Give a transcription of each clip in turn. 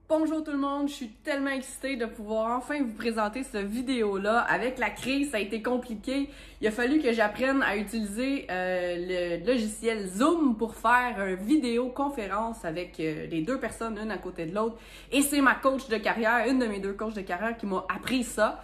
Bonjour tout le monde, je suis tellement excitée de pouvoir enfin vous présenter cette vidéo-là. Avec la crise, ça a été compliqué. Il a fallu que j'apprenne à utiliser le logiciel Zoom pour faire une vidéoconférence avec les deux personnes, une à côté de l'autre. Et c'est ma coach de carrière, une de mes deux coachs de carrière qui m'a appris ça.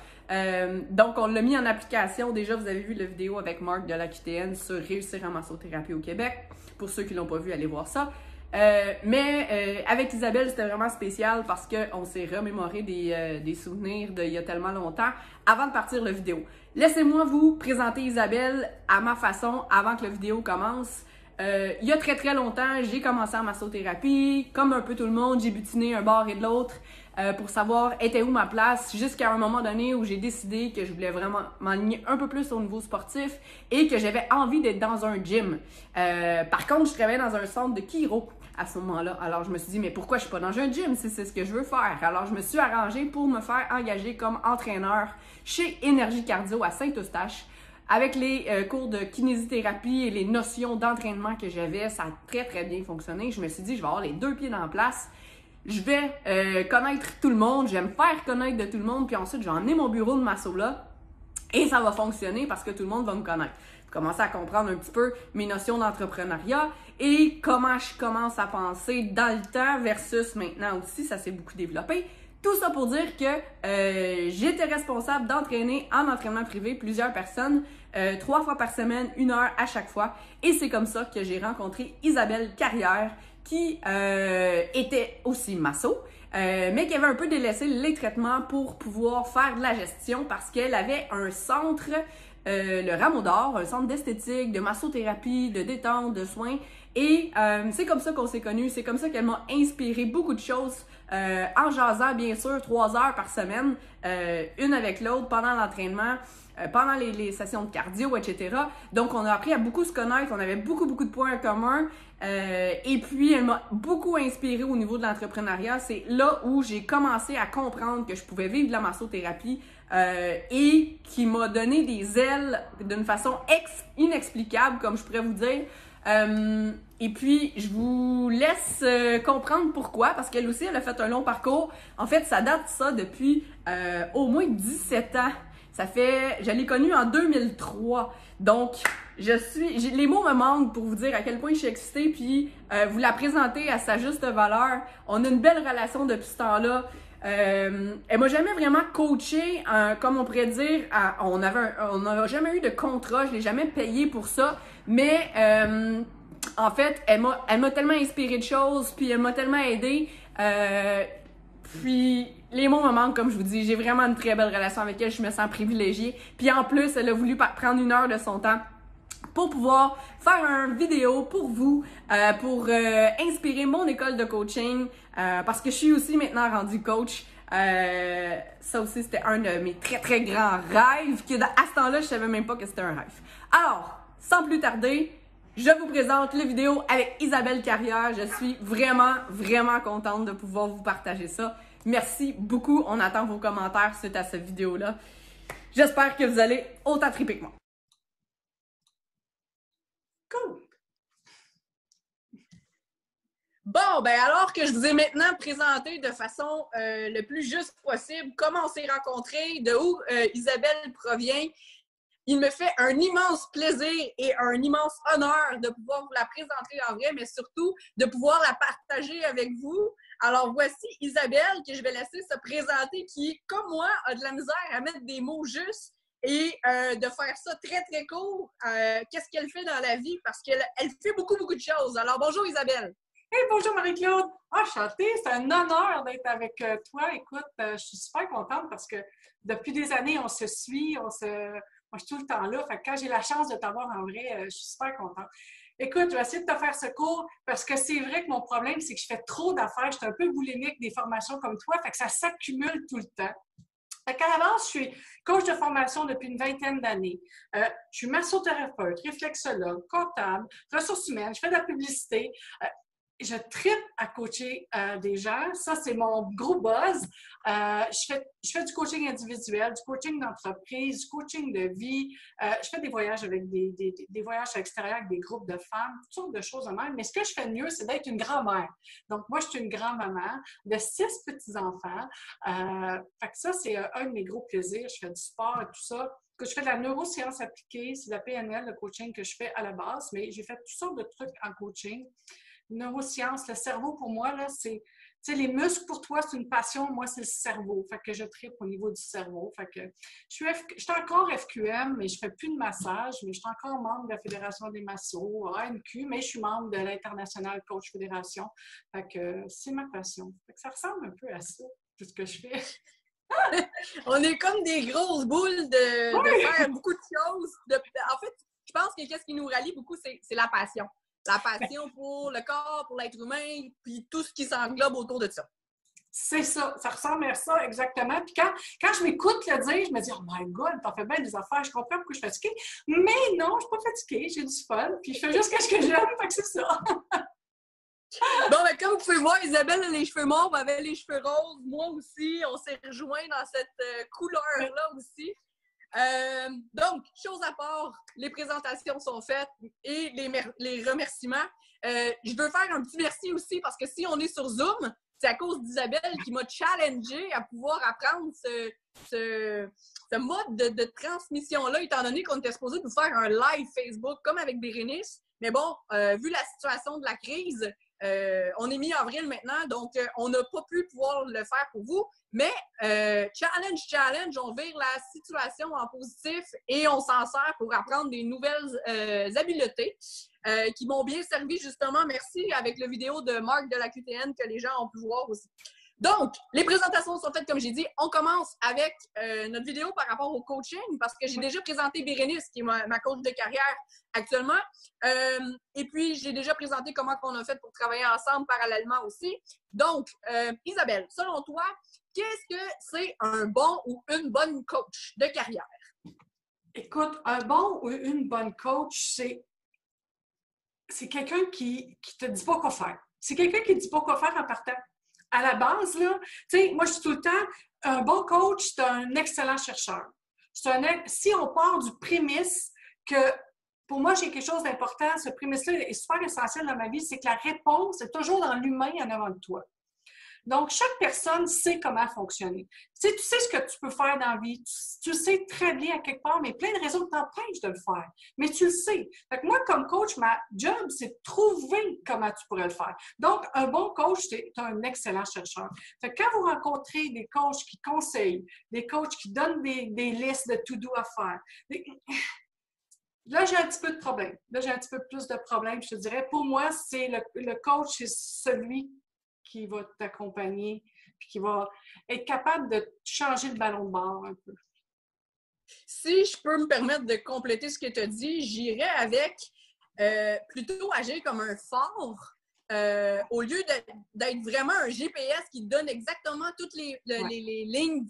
Donc, on l'a mis en application. Déjà, vous avez vu la vidéo avec Marc de la QTN sur réussir en massothérapie au Québec. Pour ceux qui l'ont pas vu, allez voir ça. Avec Isabelle, c'était vraiment spécial parce qu'on s'est remémoré des souvenirs d'il y a tellement longtemps avant de partir la vidéo. Laissez-moi vous présenter Isabelle à ma façon avant que la vidéo commence. Il y a très très longtemps, j'ai commencé en massothérapie. Comme un peu tout le monde, j'ai butiné un bord et de l'autre pour savoir était où ma place jusqu'à un moment donné où j'ai décidé que je voulais vraiment m'aligner un peu plus au niveau sportif et que j'avais envie d'être dans un gym. Par contre, je travaillais dans un centre de chiro à ce moment-là. Alors, je me suis dit, mais pourquoi je suis pas dans un gym si c'est ce que je veux faire? Alors, je me suis arrangée pour me faire engager comme entraîneur chez Énergie Cardio à Saint-Eustache. Avec les cours de kinésithérapie et les notions d'entraînement que j'avais, ça a très, très bien fonctionné. Je me suis dit, je vais avoir les deux pieds dans la place. Je vais connaître tout le monde, je vais me faire connaître de tout le monde, puis ensuite, je vais emmener mon bureau de masso là. Et ça va fonctionner parce que tout le monde va me connaître. Vous commencez à comprendre un petit peu mes notions d'entrepreneuriat et comment je commence à penser dans le temps versus maintenant aussi, ça s'est beaucoup développé. Tout ça pour dire que j'étais responsable d'entraîner en entraînement privé plusieurs personnes, 3 fois par semaine, 1 heure à chaque fois. Et c'est comme ça que j'ai rencontré Isabelle Carrière, qui était aussi masso, mais qui avait un peu délaissé les traitements pour pouvoir faire de la gestion parce qu'elle avait un centre, le Rameau d'Or, un centre d'esthétique, de massothérapie, de détente, de soins. Et c'est comme ça qu'on s'est connus, c'est comme ça qu'elle m'a inspiré beaucoup de choses en jasant, bien sûr, 3 heures par semaine, une avec l'autre pendant l'entraînement. Pendant les sessions de cardio, etc. Donc, on a appris à beaucoup se connaître, on avait beaucoup de points en commun. Et puis, elle m'a beaucoup inspirée au niveau de l'entrepreneuriat. C'est là où j'ai commencé à comprendre que je pouvais vivre de la massothérapie et qui m'a donné des ailes d'une façon inexplicable, comme je pourrais vous dire. Et puis, je vous laisse comprendre pourquoi, parce qu'elle aussi, elle a fait un long parcours. En fait, ça date ça depuis au moins 17 ans. Je l'ai connue en 2003. Donc, les mots me manquent pour vous dire à quel point je suis excitée, puis vous la présenter à sa juste valeur. On a une belle relation depuis ce temps-là. Elle m'a jamais vraiment coachée, comme on pourrait dire. On n'a jamais eu de contrat, je l'ai jamais payé pour ça. Mais en fait, elle m'a tellement inspiré de choses, puis elle m'a tellement aidée. Puis les mots me manquent, comme je vous dis. J'ai vraiment une très belle relation avec elle. Je me sens privilégiée. Puis en plus, elle a voulu prendre 1 heure de son temps pour pouvoir faire une vidéo pour vous, pour inspirer mon école de coaching, parce que je suis aussi maintenant rendue coach. Ça aussi, c'était un de mes très, très grands rêves, que à ce temps-là, je savais même pas que c'était un rêve. Alors, sans plus tarder, je vous présente la vidéo avec Isabelle Carrière. Je suis vraiment, vraiment contente de pouvoir vous partager ça. Merci beaucoup. On attend vos commentaires suite à cette vidéo-là. J'espère que vous allez autant triper que moi. Cool! Bon, ben alors que je vous ai maintenant présenté de façon le plus juste possible comment on s'est rencontrés, de où Isabelle provient, il me fait un immense plaisir et un immense honneur de pouvoir vous la présenter en vrai, mais surtout de pouvoir la partager avec vous. Alors voici Isabelle que je vais laisser se présenter, qui, comme moi, a de la misère à mettre des mots justes et de faire ça très, très court. Qu'est-ce qu'elle fait dans la vie? Parce qu'elle fait beaucoup de choses. Alors bonjour Isabelle! Hey, bonjour Marie-Claude! Enchantée, c'est un honneur d'être avec toi. Écoute, je suis super contente parce que depuis des années, on se suit, moi je suis tout le temps là. Fait que quand j'ai la chance de t'avoir en vrai, je suis super contente. Écoute, je vais essayer de te faire ce cours parce que c'est vrai que mon problème, c'est que je fais trop d'affaires. Je suis un peu boulimique des formations comme toi, fait que ça s'accumule tout le temps. Fait qu'à la base, je suis coach de formation depuis une vingtaine d'années. Je suis massothérapeute, réflexologue, comptable, ressources humaines, je fais de la publicité. je tripe à coacher des gens. Ça, c'est mon gros buzz. Je fais du coaching individuel, du coaching d'entreprise, du coaching de vie. Je fais des voyages avec des voyages à l'extérieur avec des groupes de femmes, toutes sortes de choses de même. Mais ce que je fais de mieux, c'est d'être une grand-mère. Donc, moi, je suis une grand-maman de 6 petits-enfants. Fait que ça, c'est un de mes gros plaisirs. Je fais du sport et tout ça. Que je fais de la neuroscience appliquée, c'est de la PNL, le coaching que je fais à la base, mais j'ai fait toutes sortes de trucs en coaching. Neurosciences, le cerveau, pour moi, là, c'est... Tu sais, les muscles, pour toi, c'est une passion. Moi, c'est le cerveau. Fait que je tripe au niveau du cerveau. Fait que je suis encore FQM, mais je fais plus de massage, mais je suis encore membre de la Fédération des massos, ANQ, mais je suis membre de l'International Coach Fédération. Fait que c'est ma passion. Fait que ça ressemble un peu à ça, tout ce que je fais. On est comme des grosses boules de faire beaucoup de choses. En fait, je pense que ce qui nous rallie beaucoup, c'est la passion. La passion pour le corps, pour l'être humain, puis tout ce qui s'englobe autour de ça. C'est ça, ça ressemble à ça, exactement. Puis quand je m'écoute le dire, je me dis « Oh my God, t'en fais bien des affaires, je comprends pourquoi je suis fatiguée. » Mais non, je ne suis pas fatiguée, j'ai du fun, puis je fais juste ce que j'aime, fait que c'est ça. Bon, ben, comme vous pouvez voir, Isabelle a les cheveux mauves, avait les cheveux roses. Moi aussi, on s'est rejoints dans cette couleur-là aussi. Donc, chose à part, les présentations sont faites et les remerciements. Je veux faire un petit merci aussi parce que si on est sur Zoom, c'est à cause d'Isabelle qui m'a challengé à pouvoir apprendre ce mode de transmission-là, étant donné qu'on était supposé nous faire un live Facebook comme avec Bérénice. Mais bon, vu la situation de la crise, on est mi-avril maintenant, donc on n'a pas pu pouvoir le faire pour vous. Mais challenge, on vire la situation en positif et on s'en sert pour apprendre des nouvelles habiletés qui m'ont bien servi justement. Merci avec la vidéo de Marc de la QTN que les gens ont pu voir aussi. Donc, les présentations sont faites comme j'ai dit. On commence avec notre vidéo par rapport au coaching parce que j'ai déjà présenté Bérénice qui est ma coach de carrière actuellement. Et puis, j'ai déjà présenté comment on a fait pour travailler ensemble parallèlement aussi. Donc, Isabelle, selon toi, qu'est-ce que c'est un bon ou une bonne coach de carrière? Écoute, un bon ou une bonne coach, c'est quelqu'un qui te dit pas quoi faire. C'est quelqu'un qui ne dit pas quoi faire en partant. À la base, là, tu sais, moi, je dis tout le temps, un bon coach, c'est un excellent chercheur. Si on part du prémisse que, pour moi, j'ai quelque chose d'important, ce prémisse-là est super essentiel dans ma vie, c'est que la réponse est toujours dans l'humain en avant de toi. Donc, chaque personne sait comment fonctionner. Tu sais ce que tu peux faire dans la vie. Tu sais très bien à quelque part, mais plein de raisons t'empêchent de le faire. Mais tu le sais. Fait que moi, comme coach, ma job, c'est de trouver comment tu pourrais le faire. Donc, un bon coach, c'est un excellent chercheur. Fait que quand vous rencontrez des coachs qui conseillent, des coachs qui donnent des listes de to-do à faire, là, j'ai un petit peu de problème. Là, j'ai un petit peu plus de problème. Je te dirais, pour moi, c'est le coach, c'est celui qui va t'accompagner puis qui va être capable de changer le ballon de bord un peu. Si je peux me permettre de compléter ce que tu as dit, j'irais avec plutôt agir comme un phare au lieu d'être vraiment un GPS qui donne exactement toutes les lignes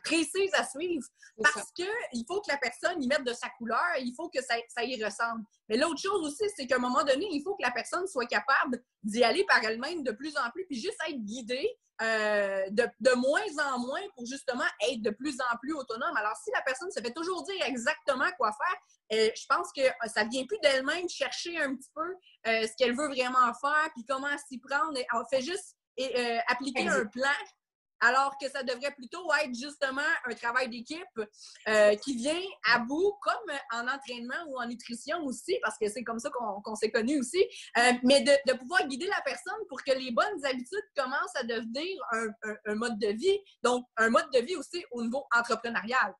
précises à suivre parce qu'il faut que la personne y mette de sa couleur, il faut que ça y ressemble. Mais l'autre chose aussi, c'est qu'à un moment donné, il faut que la personne soit capable d'y aller par elle-même de plus en plus puis juste être guidée de moins en moins pour justement être de plus en plus autonome. Alors, si la personne se fait toujours dire exactement quoi faire, je pense que ça vient plus d'elle-même chercher un petit peu ce qu'elle veut vraiment faire puis comment s'y prendre. Elle fait juste appliquer un plan alors que ça devrait plutôt être justement un travail d'équipe qui vient à bout, comme en entraînement ou en nutrition aussi, parce que c'est comme ça qu'on s'est connus aussi, mais de pouvoir guider la personne pour que les bonnes habitudes commencent à devenir un mode de vie, donc un mode de vie aussi au niveau entrepreneurial.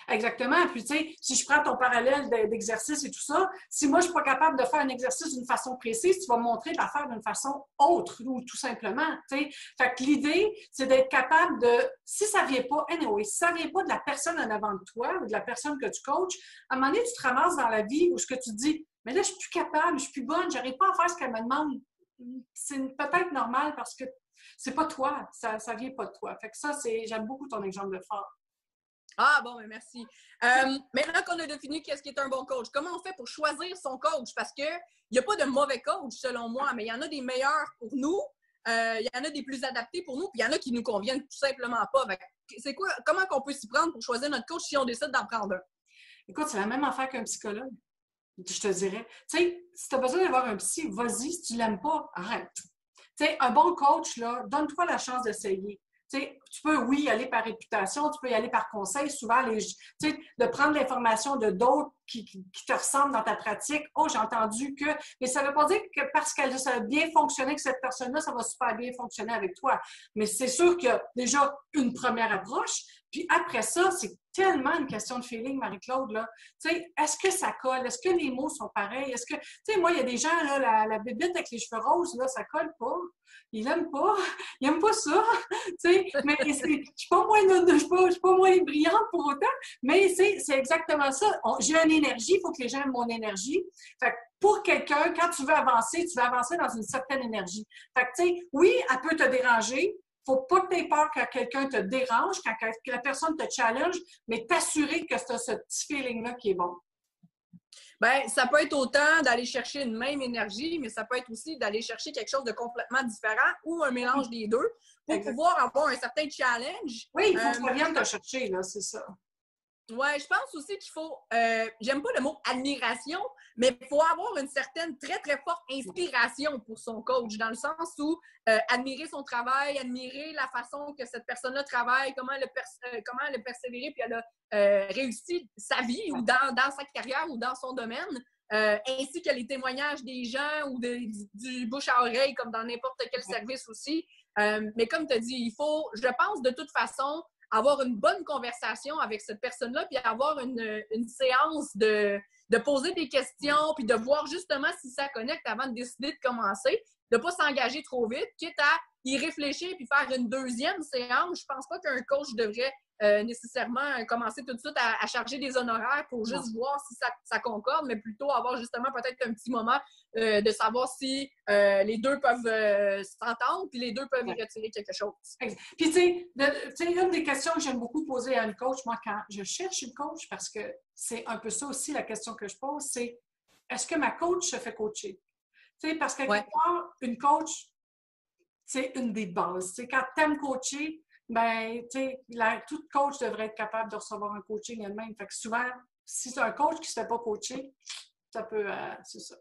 Exactement. Puis, tu sais, si je prends ton parallèle d'exercice et tout ça, si moi, je ne suis pas capable de faire un exercice d'une façon précise, tu vas me montrer de la faire d'une façon autre ou tout simplement, tu sais. Fait que l'idée, c'est d'être capable de, si ça ne vient pas, anyway, si ça ne vient pas de la personne en avant de toi ou de la personne que tu coaches, à un moment donné, tu te ramasses dans la vie où ce que tu te dis, mais là, je ne suis plus capable, je ne suis plus bonne, je n'arrive pas à faire ce qu'elle me demande. C'est peut-être normal parce que c'est pas toi, ça ne vient pas de toi. Fait que ça, j'aime beaucoup ton exemple de phare. Ah bon, ben merci. Maintenant qu'on a défini qu'est-ce qui est un bon coach, comment on fait pour choisir son coach? Parce que il n'y a pas de mauvais coach selon moi, mais il y en a des meilleurs pour nous, il y en a des plus adaptés pour nous, puis il y en a qui nous conviennent tout simplement pas. C'est quoi, comment qu'on peut s'y prendre pour choisir notre coach si on décide d'en prendre un? Écoute, c'est la même affaire qu'un psychologue, je te dirais. Tu sais, si tu as besoin d'avoir un psy, vas-y. Si tu l'aimes pas, arrête. Tu sais, un bon coach, là, donne-toi la chance d'essayer. Tu sais, tu peux, oui, aller par réputation, tu peux y aller par conseil. Souvent, tu sais, de prendre l'information de d'autres qui te ressemblent dans ta pratique. Oh, j'ai entendu que. Mais ça ne veut pas dire que parce que ça a bien fonctionné avec cette personne-là, ça va super bien fonctionner avec toi. Mais c'est sûr qu'il y a déjà une première approche. Puis après ça, c'est tellement une question de feeling, Marie-Claude, là. Tu sais, est-ce que ça colle? Est-ce que les mots sont pareils? Est-ce que, tu sais, moi, il y a des gens, là, la bébête avec les cheveux roses, là, ça colle pas. Ils l'aiment pas. Ils aiment pas ça. Tu sais, mais je suis pas je suis pas moins brillante pour autant, mais c'est exactement ça. J'ai une énergie, il faut que les gens aiment mon énergie. Fait que pour quelqu'un, quand tu veux avancer dans une certaine énergie. Fait que, tu sais, oui, elle peut te déranger. Faut pas que tu aies peur quand quelqu'un te dérange, quand la personne te challenge, mais t'assurer que c'est ce petit feeling-là qui est bon. Ben, ça peut être autant d'aller chercher une même énergie, mais ça peut être aussi d'aller chercher quelque chose de complètement différent ou un mélange des deux pour pouvoir avoir un certain challenge. Oui, il faut que ça vienne te chercher, là, c'est ça. Ouais, je pense aussi qu'il faut, j'aime pas le mot admiration, mais il faut avoir une certaine très, très forte inspiration pour son coach, dans le sens où admirer son travail, admirer la façon que cette personne-là travaille, comment elle a persévéré, puis elle a réussi sa vie ou dans sa carrière ou dans son domaine, ainsi que les témoignages des gens ou du bouche à oreille, comme dans n'importe quel service aussi. Mais comme tu as dit, il faut, je pense, de toute façon, avoir une bonne conversation avec cette personne-là, puis avoir une séance de poser des questions, puis de voir justement si ça connecte avant de décider de commencer, de ne pas s'engager trop vite, quitte à y réfléchir puis faire une deuxième séance. Je pense pas qu'un coach devrait nécessairement commencer tout de suite à charger des honoraires pour juste voir si ça concorde, mais plutôt avoir justement peut-être un petit moment de savoir si les deux peuvent s'entendre, puis les deux peuvent y retirer quelque chose. Puis, tu sais, une des questions que j'aime beaucoup poser à une coach, moi, quand je cherche une coach, parce que c'est un peu ça aussi la question que je pose, c'est est-ce que ma coach se fait coacher? Tu sais, parce que quelque part, une coach, c'est une des bases. Tu sais, quand tu aimes coacher, ben, tu sais, toute coach devrait être capable de recevoir un coaching elle-même. Fait que souvent, si c'est un coach qui ne se fait pas coacher, ça peut, c'est ça.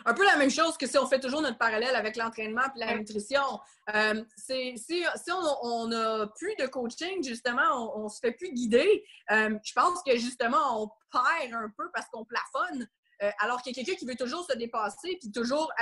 Un peu la même chose que si on fait toujours notre parallèle avec l'entraînement et la nutrition. Si on n'a plus de coaching, justement, on ne se fait plus guider. Je pense que justement, on perd un peu parce qu'on plafonne. Alors qu'il y a quelqu'un qui veut toujours se dépasser puis toujours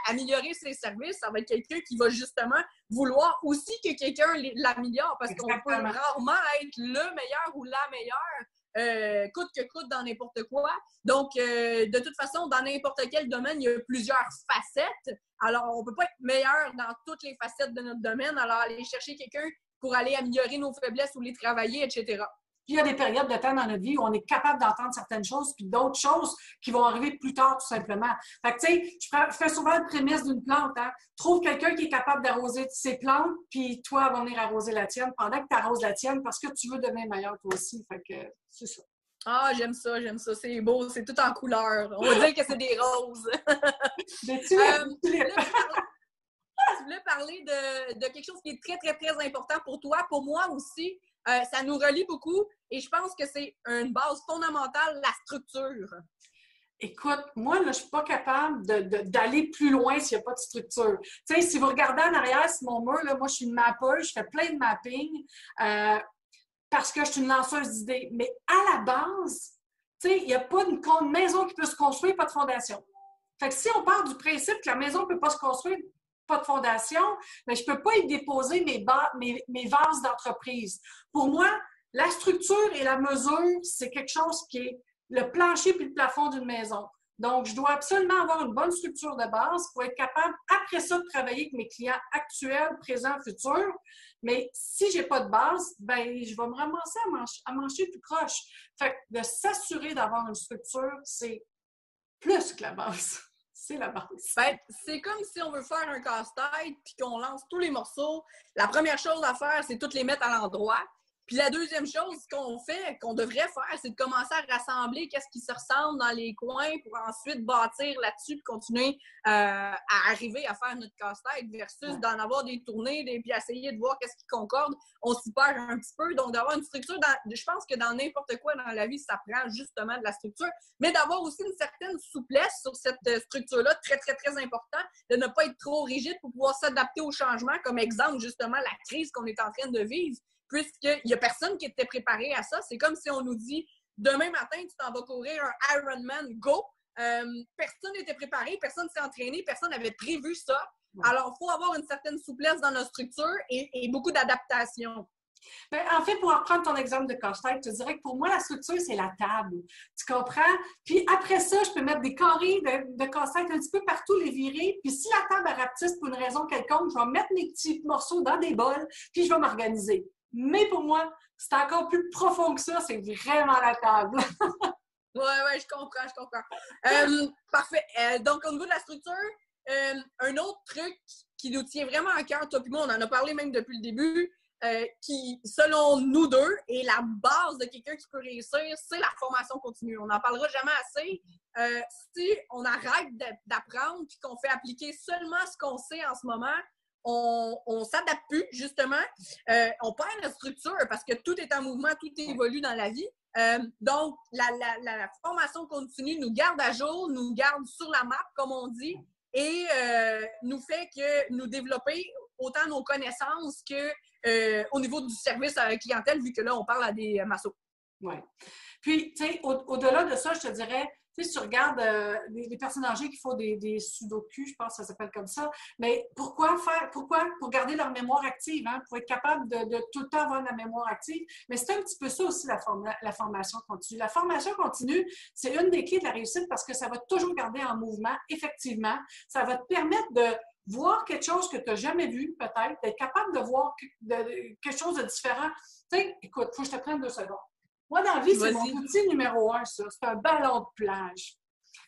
améliorer ses services, ça va être quelqu'un qui va justement vouloir aussi que quelqu'un l'améliore parce qu'on peut rarement être le meilleur ou la meilleure. Coûte que coûte dans n'importe quoi. Donc, de toute façon, dans n'importe quel domaine, il y a plusieurs facettes. Alors, on ne peut pas être meilleur dans toutes les facettes de notre domaine. Alors, aller chercher quelqu'un pour aller améliorer nos faiblesses ou les travailler, etc. Puis il y a des périodes de temps dans notre vie où on est capable d'entendre certaines choses, puis d'autres choses qui vont arriver plus tard, tout simplement. Fait que, tu sais, je fais souvent le prémisse d'une plante. Hein. Trouve quelqu'un qui est capable d'arroser ses plantes, puis toi, va venir arroser la tienne pendant que tu arroses la tienne parce que tu veux devenir meilleur toi aussi. Fait que, c'est ça. Ah, j'aime ça, j'aime ça. C'est beau, c'est tout en couleur. On va dire que c'est des roses. Mais tu voulais parler de quelque chose qui est très, très, très important pour toi, pour moi aussi. Ça nous relie beaucoup et je pense que c'est une base fondamentale, la structure. Écoute, moi, là, je ne suis pas capable d'aller plus loin s'il n'y a pas de structure. Tu sais, si vous regardez en arrière sur mon mur, là, moi, je suis une mappeuse, je fais plein de mapping parce que je suis une lanceuse d'idées. Mais à la base, tu sais, il n'y a pas une maison qui peut se construire, pas de fondation. Fait que si on part du principe que la maison ne peut pas se construire, pas de fondation, mais je ne peux pas y déposer mes vases d'entreprise. Pour moi, la structure et la mesure, c'est quelque chose qui est le plancher puis le plafond d'une maison. Donc, je dois absolument avoir une bonne structure de base pour être capable, après ça, de travailler avec mes clients actuels, présents, futurs. Mais si je n'ai pas de base, ben, je vais me ramasser à manger tout croche. Fait que de s'assurer d'avoir une structure, c'est plus que la base. C'est la base. Ben, c'est comme si on veut faire un casse-tête puis qu'on lance tous les morceaux. La première chose à faire, c'est toutes les mettre à l'endroit. Puis la deuxième chose qu'on devrait faire, c'est de commencer à rassembler qu'est-ce qui se ressemble dans les coins pour ensuite bâtir là-dessus et continuer à arriver à faire notre casse-tête versus d'en avoir des tournées puis essayer de voir qu'est-ce qui concorde. On s'y perd un petit peu. Donc, d'avoir une structure, je pense que dans n'importe quoi dans la vie, ça prend justement de la structure, mais d'avoir aussi une certaine souplesse sur cette structure-là, très, très, très important, de ne pas être trop rigide pour pouvoir s'adapter au changement, comme exemple, justement, la crise qu'on est en train de vivre. Puisqu'il n'y a personne qui était préparé à ça. C'est comme si on nous dit, demain matin, tu t'en vas courir un Ironman, go! Personne n'était préparé, personne ne s'est entraîné, personne n'avait prévu ça. Alors, il faut avoir une certaine souplesse dans notre structure et beaucoup d'adaptation. Ben, en fait, pour reprendre ton exemple de casse-tête, je te dirais que pour moi, la structure, c'est la table. Tu comprends? Puis après ça, je peux mettre des carrés de casse-tête un petit peu partout, les virer. Puis si la table est rapetisse pour une raison quelconque, je vais mettre mes petits morceaux dans des bols, puis je vais m'organiser. Mais pour moi, c'est encore plus profond que ça, c'est vraiment la table. Ouais, je comprends. Parfait. Donc, au niveau de la structure, un autre truc qui nous tient vraiment à cœur, toi et moi, on en a parlé même depuis le début, qui, selon nous deux, est la base de quelqu'un qui peut réussir, c'est la formation continue. On n'en parlera jamais assez. Si on arrête d'apprendre puis qu'on fait appliquer seulement ce qu'on sait en ce moment, on s'adapte plus, justement. On perd notre structure parce que tout est en mouvement, tout évolue dans la vie. Donc, la formation continue nous garde à jour, nous garde sur la map, comme on dit, et nous fait que nous développer autant nos connaissances que au niveau du service à la clientèle, vu que là, on parle à des massos. Oui. Puis, tu sais, au-delà de ça, je te dirais, tu sais, si tu regardes les personnes âgées qui font des sudoku, je pense que ça s'appelle comme ça, mais pourquoi? Pour garder leur mémoire active, hein, pour être capable de tout le temps avoir de la mémoire active. Mais c'est un petit peu ça aussi, la formation continue. La formation continue, c'est une des clés de la réussite parce que ça va toujours garder en mouvement, effectivement. Ça va te permettre de voir quelque chose que tu n'as jamais vu, peut-être, d'être capable de voir quelque chose de différent. Tu sais, écoute, il faut que je te prenne 2 secondes. Moi, dans la vie, c'est mon outil numéro 1, ça. C'est un ballon de plage.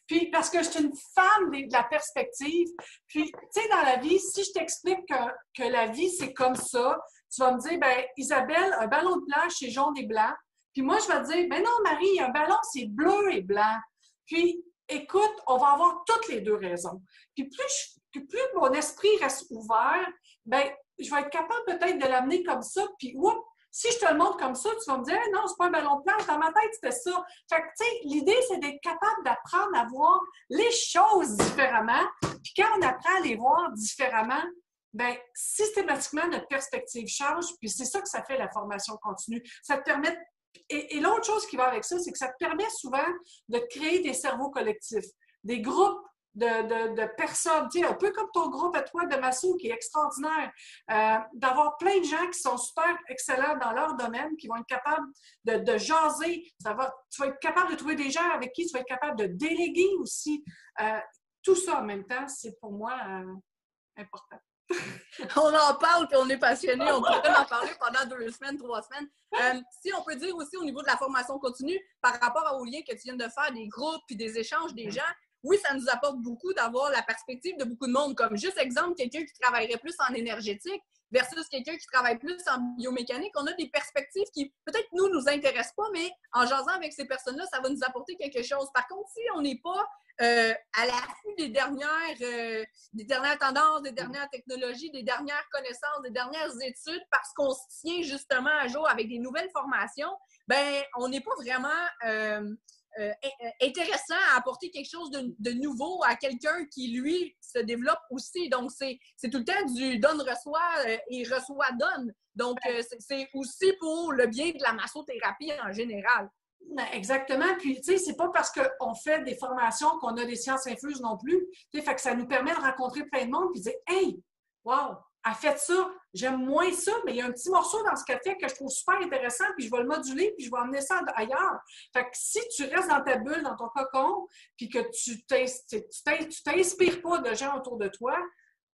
Puis, parce que je suis une fan de la perspective. Puis, tu sais, dans la vie, si je t'explique que la vie, c'est comme ça, tu vas me dire, ben Isabelle, un ballon de plage, c'est jaune et blanc. Puis moi, je vais te dire, ben non, Marie, un ballon, c'est bleu et blanc. Puis, écoute, on va avoir toutes les deux raisons. Puis, plus mon esprit reste ouvert, ben je vais être capable peut-être de l'amener comme ça. Puis, oups, si je te le montre comme ça, tu vas me dire hey, non, c'est pas un ballon de plage. Dans ma tête, c'était ça. Fait que, tu sais, l'idée, c'est d'être capable d'apprendre à voir les choses différemment. Puis quand on apprend à les voir différemment, bien, systématiquement, notre perspective change. Puis c'est ça que ça fait, la formation continue. Ça te permet... Et l'autre chose qui va avec ça, c'est que ça te permet souvent de créer des cerveaux collectifs, des groupes de personnes, tu sais, un peu comme ton groupe à toi de Masso qui est extraordinaire, d'avoir plein de gens qui sont super excellents dans leur domaine, qui vont être capables de jaser. Tu vas être capable de trouver des gens avec qui tu vas être capable de déléguer aussi. Tout ça en même temps, c'est pour moi important. On en parle et on est passionné. On pourrait en parler pendant 2 semaines, 3 semaines. Si on peut dire aussi au niveau de la formation continue, par rapport au lien que tu viens de faire des groupes et des échanges des gens, oui, ça nous apporte beaucoup d'avoir la perspective de beaucoup de monde. Comme juste exemple, quelqu'un qui travaillerait plus en énergétique versus quelqu'un qui travaille plus en biomécanique. On a des perspectives qui, peut-être, nous intéressent pas, mais en jasant avec ces personnes-là, ça va nous apporter quelque chose. Par contre, si on n'est pas à l'affût des dernières tendances, des dernières technologies, des dernières connaissances, des dernières études, parce qu'on se tient justement à jour avec des nouvelles formations, ben on n'est pas vraiment intéressant à apporter quelque chose de nouveau à quelqu'un qui, lui, se développe aussi. Donc, c'est tout le temps du donne-reçoit et reçoit-donne. Donc, c'est aussi pour le bien de la massothérapie en général. Exactement. Puis, tu sais, c'est pas parce qu'on fait des formations qu'on a des sciences infuses non plus. Tu sais, fait que ça nous permet de rencontrer plein de monde puis de dire « Hey, wow, elle fait ça, j'aime moins ça, mais il y a un petit morceau dans ce qu'elle fait que je trouve super intéressant, puis je vais le moduler, puis je vais emmener ça ailleurs. » Fait que si tu restes dans ta bulle, dans ton cocon, puis que tu t'inspires pas de gens autour de toi,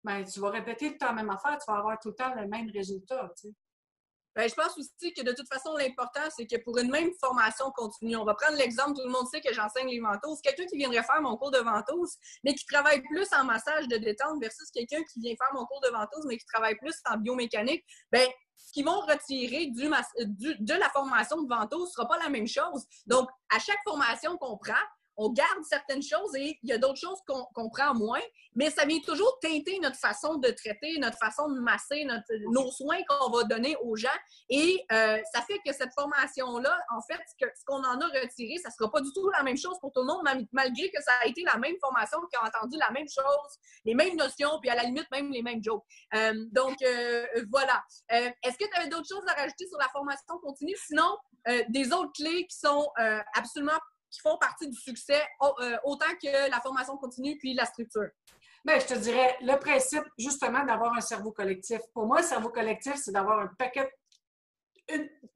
bien, tu vas répéter le temps la même affaire, tu vas avoir tout le temps le même résultat, tu sais. Ben, je pense aussi que de toute façon, l'important, c'est que pour une même formation continue, on va prendre l'exemple, tout le monde sait que j'enseigne les ventouses. Quelqu'un qui viendrait faire mon cours de ventouse, mais qui travaille plus en massage de détente versus quelqu'un qui vient faire mon cours de ventouse, mais qui travaille plus en biomécanique, ben, ce qu'ils vont retirer de la formation de ventouse ne sera pas la même chose. Donc, à chaque formation qu'on prend, on garde certaines choses et il y a d'autres choses qu'on prend moins, mais ça vient toujours teinter notre façon de traiter, notre façon de masser, nos soins qu'on va donner aux gens. Et ça fait que cette formation-là, en fait, ce qu'on en a retiré, ça ne sera pas du tout la même chose pour tout le monde, malgré que ça a été la même formation, qui a entendu la même chose, les mêmes notions, puis à la limite même les mêmes jokes. Donc, voilà. Est-ce que tu avais d'autres choses à rajouter sur la formation continue? Sinon, des autres clés qui sont absolument qui font partie du succès autant que la formation continue puis la structure? Bien, je te dirais, le principe, justement, d'avoir un cerveau collectif. Pour moi, le cerveau collectif, c'est d'avoir un paquet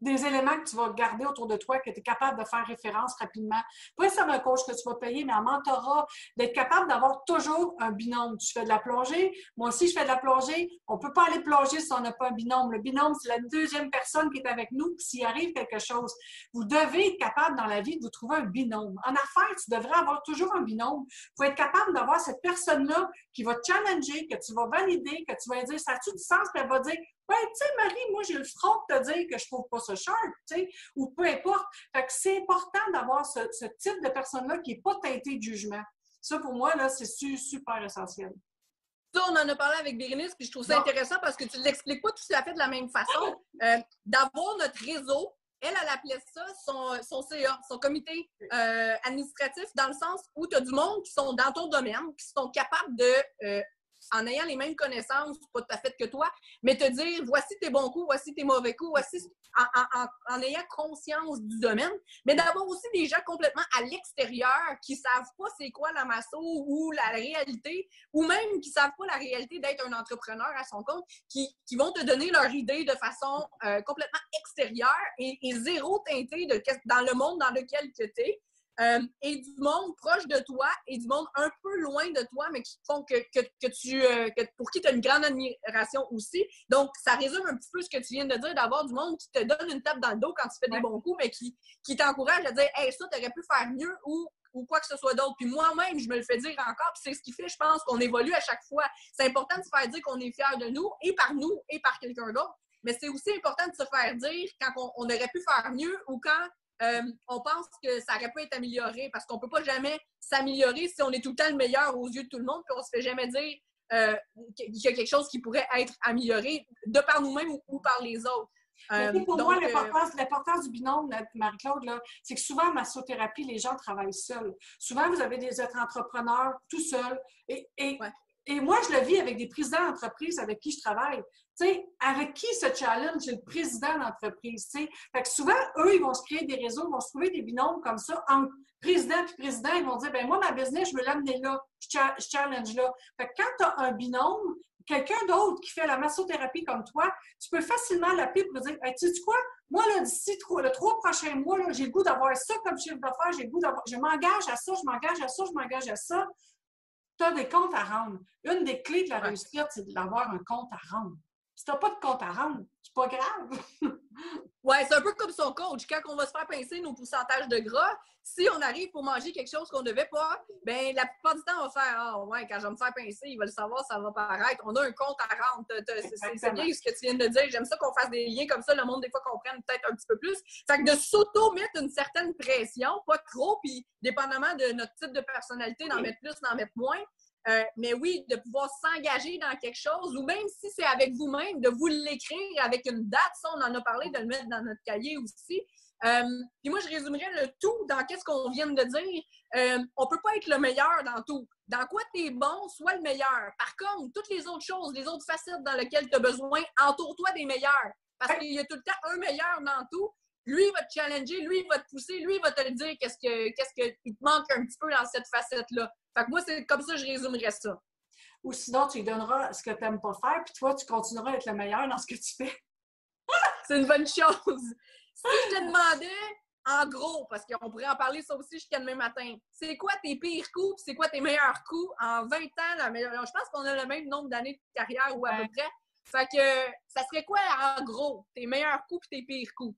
des éléments que tu vas garder autour de toi, que tu es capable de faire référence rapidement. Pas nécessairement un coach que tu vas payer, mais en mentorat, d'être capable d'avoir toujours un binôme. Tu fais de la plongée, moi aussi je fais de la plongée. On ne peut pas aller plonger si on n'a pas un binôme. Le binôme, c'est la deuxième personne qui est avec nous. S'il arrive quelque chose, vous devez être capable dans la vie de vous trouver un binôme. En affaires, tu devrais avoir toujours un binôme. Il faut être capable d'avoir cette personne-là qui va te challenger, que tu vas valider, que tu vas dire, ça a-tu du sens? Puis elle va dire, ouais, tu sais, Marie, moi, j'ai le front de te dire que je trouve pas ça sharp, tu sais, ou peu importe. Fait que c'est important d'avoir ce type de personne-là qui n'est pas teintée de jugement. Ça, pour moi, là, c'est super essentiel. Ça, on en a parlé avec Bérénice, puis je trouve ça intéressant parce que tu ne l'expliques pas tout à fait de la même façon. D'avoir notre réseau, elle appelait ça son CA, son comité administratif, dans le sens où tu as du monde qui sont dans ton domaine, qui sont capables de, en ayant les mêmes connaissances, pas tout à fait que toi, mais te dire, voici tes bons coups, voici tes mauvais coups, voici en ayant conscience du domaine, mais d'avoir aussi des gens complètement à l'extérieur qui ne savent pas c'est quoi la masso ou la réalité, ou même qui ne savent pas la réalité d'être un entrepreneur à son compte, qui vont te donner leur idée de façon complètement extérieure et zéro teintée dans le monde dans lequel tu es. Et du monde proche de toi et du monde un peu loin de toi, mais qui font pour qui tu as une grande admiration aussi. Donc, ça résume un petit peu ce que tu viens de dire, d'avoir du monde qui te donne une tape dans le dos quand tu fais des bons coups, mais qui t'encourage à dire « Hey, ça, tu aurais pu faire mieux » ou quoi que ce soit d'autre. Puis moi-même, je me le fais dire encore, puis c'est ce qui fait, je pense, qu'on évolue à chaque fois. C'est important de se faire dire qu'on est fier de nous, et par quelqu'un d'autre, mais c'est aussi important de se faire dire quand on aurait pu faire mieux ou quand on pense que ça aurait pu être amélioré parce qu'on ne peut pas jamais s'améliorer si on est tout le temps le meilleur aux yeux de tout le monde puis on ne se fait jamais dire qu'il y a quelque chose qui pourrait être amélioré de par nous-mêmes ou par les autres. Pour moi, l'importance du binôme, Marie-Claude, c'est que souvent, en massothérapie, les gens travaillent seuls. Souvent, vous avez des entrepreneurs tout seuls. Et moi, je le vis avec des présidents d'entreprise avec qui je travaille. Tu sais, avec qui se challenge? C'est le président d'entreprise. Tu sais. Fait que souvent, eux, ils vont se créer des réseaux, ils vont se trouver des binômes comme ça. Entre président et président, ils vont dire, ben moi, ma business, je veux l'amener là. Je challenge là. Fait que quand tu as un binôme, quelqu'un d'autre qui fait la massothérapie comme toi, tu peux facilement l'appeler pour dire, hey, tu sais quoi? Moi, là, d'ici le 3 prochains mois, j'ai le goût d'avoir ça comme chiffre d'affaires, j'ai le goût d'avoir, je m'engage à ça, je m'engage à ça, je m'engage à ça. Tu as des comptes à rendre. Une des clés de la réussite, c'est d'avoir un compte à rendre. Si tu n'as pas de compte à rendre, c'est pas grave. Oui, c'est un peu comme son coach. Quand on va se faire pincer nos pourcentages de gras, si on arrive pour manger quelque chose qu'on ne devait pas, bien, la plupart du temps, on va faire « Ah ouais, quand je vais me faire pincer, il va le savoir, ça va paraître. » On a un compte à rendre. C'est bien ce que tu viens de dire. J'aime ça qu'on fasse des liens comme ça, le monde, des fois, comprenne peut-être un petit peu plus. Fait que de s'auto-mettre une certaine pression, pas trop, puis dépendamment de notre type de personnalité, d'en mettre plus, d'en mettre moins. Mais oui, de pouvoir s'engager dans quelque chose, ou même si c'est avec vous-même, de vous l'écrire avec une date, ça, on en a parlé, de le mettre dans notre cahier aussi. Puis moi, je résumerais le tout dans qu'est-ce qu'on vient de dire. On ne peut pas être le meilleur dans tout. Dans quoi tu es bon, sois le meilleur. Par contre, toutes les autres choses, les autres facettes dans lesquelles tu as besoin, entoure-toi des meilleurs. Parce qu'il y a tout le temps un meilleur dans tout. Lui, il va te challenger, lui, il va te pousser, lui, il va te le dire qu'est-ce qu'il te manque un petit peu dans cette facette-là. Fait que moi, c'est comme ça que je résumerais ça. Ou sinon, tu lui donneras ce que tu n'aimes pas faire, puis toi, tu continueras à être le meilleur dans ce que tu fais. C'est une bonne chose. Si je te demandais, en gros, parce qu'on pourrait en parler ça aussi jusqu'à demain matin, c'est quoi tes pires coups, c'est quoi tes meilleurs coups en 20 ans? Je pense qu'on a le même nombre d'années de carrière ou à peu près. Fait que ça serait quoi, en gros, tes meilleurs coups et tes pires coups?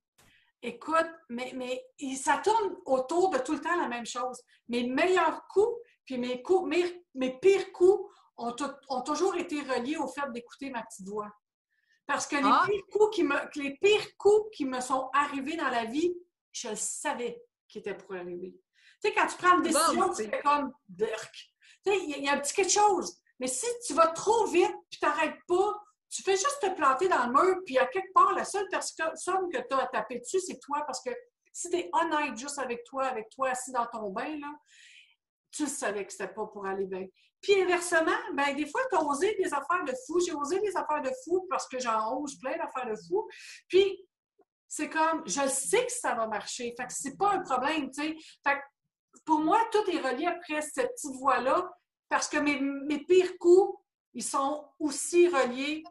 Écoute, mais ça tourne autour de tout le temps la même chose. Mes meilleurs coups, puis mes pires coups ont toujours été reliés au fait d'écouter ma petite voix. Parce que les pires coups qui me sont arrivés dans la vie, je le savais qu'ils étaient pour arriver. Tu sais, quand tu prends une décision, tu fais comme Burk. Tu sais, il y a un petit quelque chose. Mais si tu vas trop vite, puis tu n'arrêtes pas, tu fais juste te planter dans le mur, puis à quelque part, la seule personne que tu as à taper dessus, c'est toi. Parce que si tu es honnête juste avec toi assis dans ton bain, là, tu savais que c'était pas pour aller bien. Puis inversement, ben des fois, tu as osé des affaires de fou. J'ai osé des affaires de fou parce que j'en ose plein d'affaires de fou. Puis, c'est comme, je sais que ça va marcher. Fait que c'est pas un problème, tu sais. Fait que pour moi, tout est relié après cette petite voie-là parce que mes pires coups, ils sont aussi reliés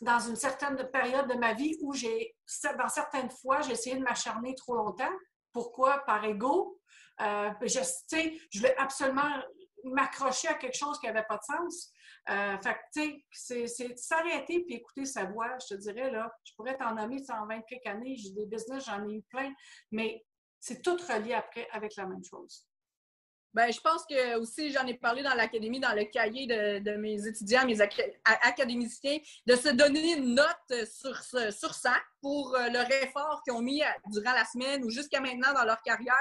dans une certaine période de ma vie où dans certaines fois, j'ai essayé de m'acharner trop longtemps. Pourquoi? Par ego. Je voulais absolument m'accrocher à quelque chose qui n'avait pas de sens. Fait que, tu sais, c'est s'arrêter puis écouter sa voix, je te dirais, là. Je pourrais t'en nommer 120 quelques années, j'ai des business, j'en ai eu plein, mais c'est tout relié après avec la même chose. Ben, je pense que aussi, j'en ai parlé dans l'académie, dans le cahier de mes étudiants, mes académiciens, de se donner une note sur 100 pour leur effort qu'ils ont mis durant la semaine ou jusqu'à maintenant dans leur carrière,